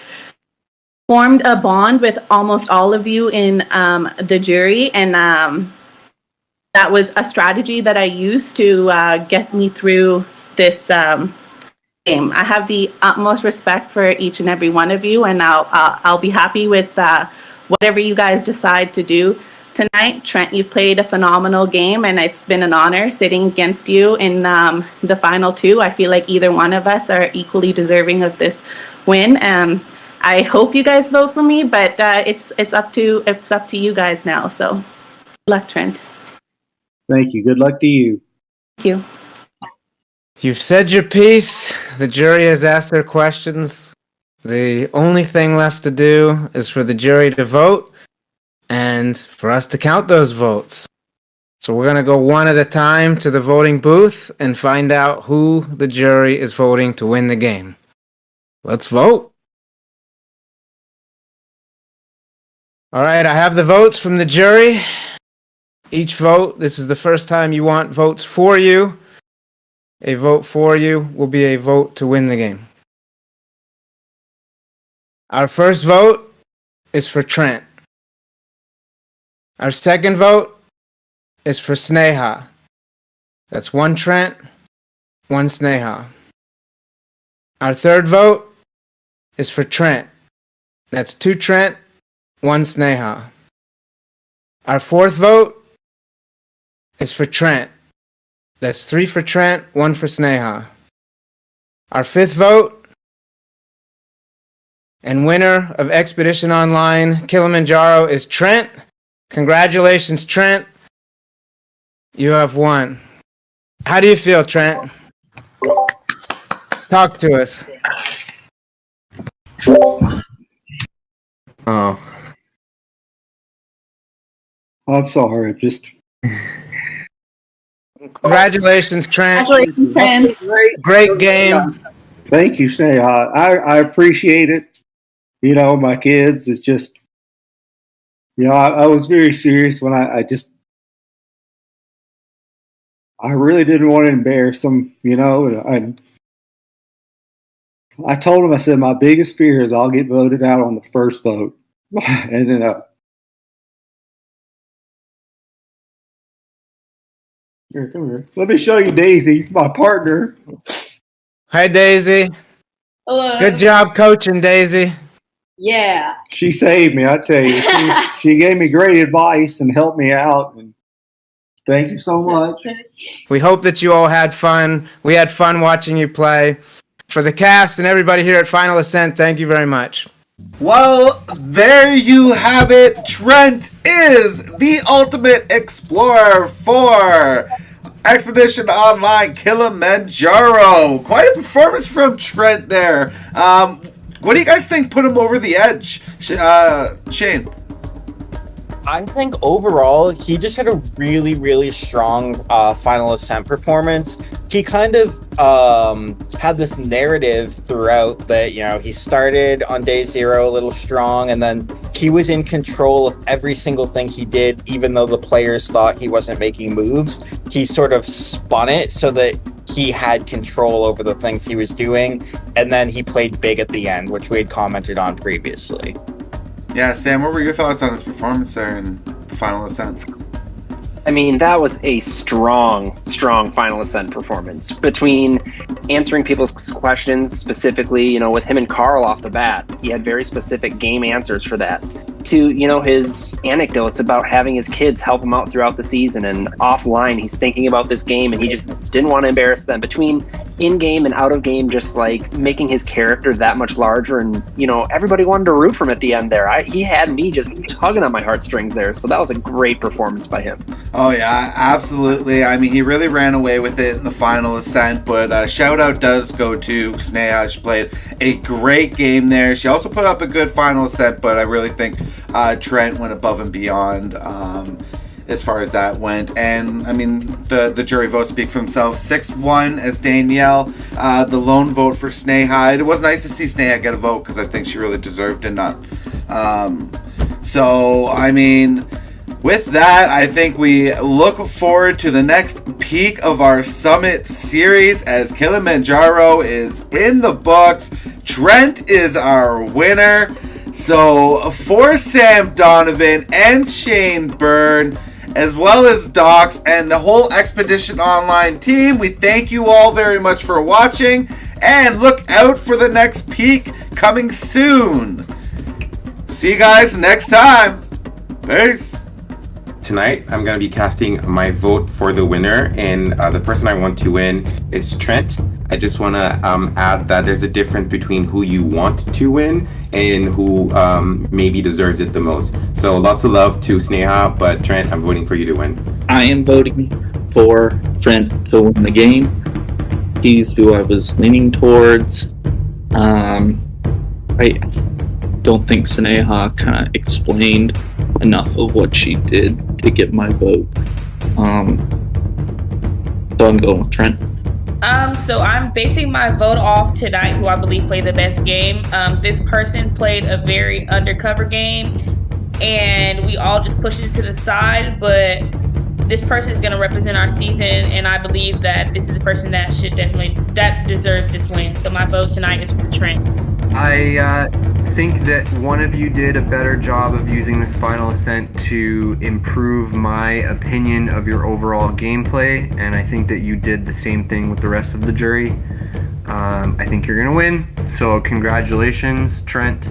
formed a bond with almost all of you in the jury, and that was a strategy that I used to get me through this game. I have the utmost respect for each and every one of you, and I'll be happy with whatever you guys decide to do tonight. Trent, you've played a phenomenal game, and it's been an honor sitting against you in the final 2. I feel like either one of us are equally deserving of this win. I hope you guys vote for me, but it's up to you guys now. So, good luck, Trent. Thank you. Good luck to you. Thank you. You've said your piece. The jury has asked their questions. The only thing left to do is for the jury to vote and for us to count those votes. So we're going to go one at a time to the voting booth and find out who the jury is voting to win the game. Let's vote. All right, I have the votes from the jury. Each vote, this is the first time you want votes for you. A vote for you will be a vote to win the game. Our first vote is for Trent. Our second vote is for Sneha. That's 1 Trent, 1 Sneha. Our third vote is for Trent. That's 2 Trent, 1 Sneha. Our fourth vote is for Trent. That's 3 for Trent, 1 for Sneha. Our fifth vote and winner of Expedition Online Kilimanjaro is Trent. Congratulations, Trent. You have won. How do you feel, Trent? Talk to us. Oh. I'm sorry. Congratulations, Trent. Congratulations, Trent. Great game. Thank you, Sneha. I appreciate it. You know, my kids, it's just, you know, I was very serious when I really didn't want to embarrass them, you know. And I told them, I said, my biggest fear is I'll get voted out on the first vote. And then, here, come here. Let me show you Daisy, my partner. Hi, Daisy. Hello. Good job coaching, Daisy. Yeah. She saved me, I tell you. She gave me great advice and helped me out. And thank you so much. We hope that you all had fun. We had fun watching you play. For the cast and everybody here at Final Ascent, thank you very much. Well, there you have it. Trent is the ultimate explorer for Expedition Online Kilimanjaro. Quite a performance from Trent there. What do you guys think put him over the edge, Shane? I think overall, he just had a really, really strong Final Ascent performance. He kind of had this narrative throughout that, you know, he started on day 0 a little strong, and then he was in control of every single thing he did, even though the players thought he wasn't making moves. He sort of spun it so that he had control over the things he was doing, and then he played big at the end, which we had commented on previously. Yeah, Sam, what were your thoughts on his performance there in the Final Ascent? I mean, that was a strong Final Ascent performance. Between answering people's questions specifically, you know, with him and Carl off the bat, he had very specific game answers for that. To, you know, his anecdotes about having his kids help him out throughout the season, and offline he's thinking about this game and he just didn't want to embarrass them. Between in-game and out-of-game, just like making his character that much larger, and, you know, everybody wanted to root for him at the end there. He had me just tugging on my heartstrings there, so that was a great performance by him. Oh yeah, absolutely. I mean, he really ran away with it in the Final Ascent, but shout out does go to Sneha. She played a great game there. She also put up a good Final Ascent, but I really think Trent went above and beyond as far as that went. And I mean, the jury votes speak for themselves. 6-1 as Danielle, the lone vote for Sneha. It was nice to see Sneha get a vote because I think she really deserved it. So I mean, with that, I think we look forward to the next peak of our Summit series as Kilimanjaro is in the books. Trent is our winner. So for Sam Donovan and Shane Byrne, as well as Docs and the whole Expedition Online team, we thank you all very much for watching, and look out for the next peak coming soon. See you guys next time. Peace. Tonight, I'm going to be casting my vote for the winner, and the person I want to win is Trent. I just want to add that there's a difference between who you want to win and who maybe deserves it the most. So lots of love to Sneha, but Trent, I'm voting for you to win. I am voting for Trent to win the game. He's who I was leaning towards. I don't think Sneha kind of explained enough of what she did to get my vote. So I'm going with Trent. So I'm basing my vote off tonight, who I believe played the best game. This person played a very undercover game, and we all just pushed it to the side, but this person is going to represent our season, and I believe that this is a person that deserves this win. So my vote tonight is for Trent. I think that one of you did a better job of using this final ascent to improve my opinion of your overall gameplay, and I think that you did the same thing with the rest of the jury. I think you're gonna win, so congratulations, Trent.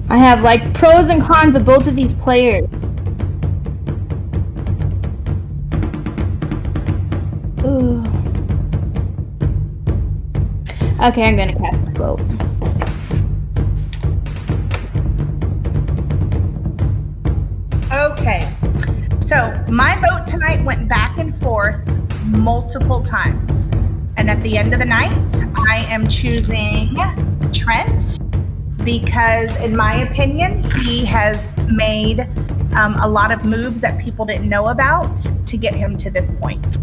I have like pros and cons of both of these players. Ooh. Okay, I'm gonna cast my vote. Okay, so my vote tonight went back and forth multiple times. And at the end of the night, I am choosing Trent because, in my opinion, he has made a lot of moves that people didn't know about to get him to this point.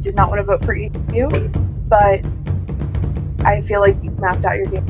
Did not want to vote for you, but I feel like you mapped out your game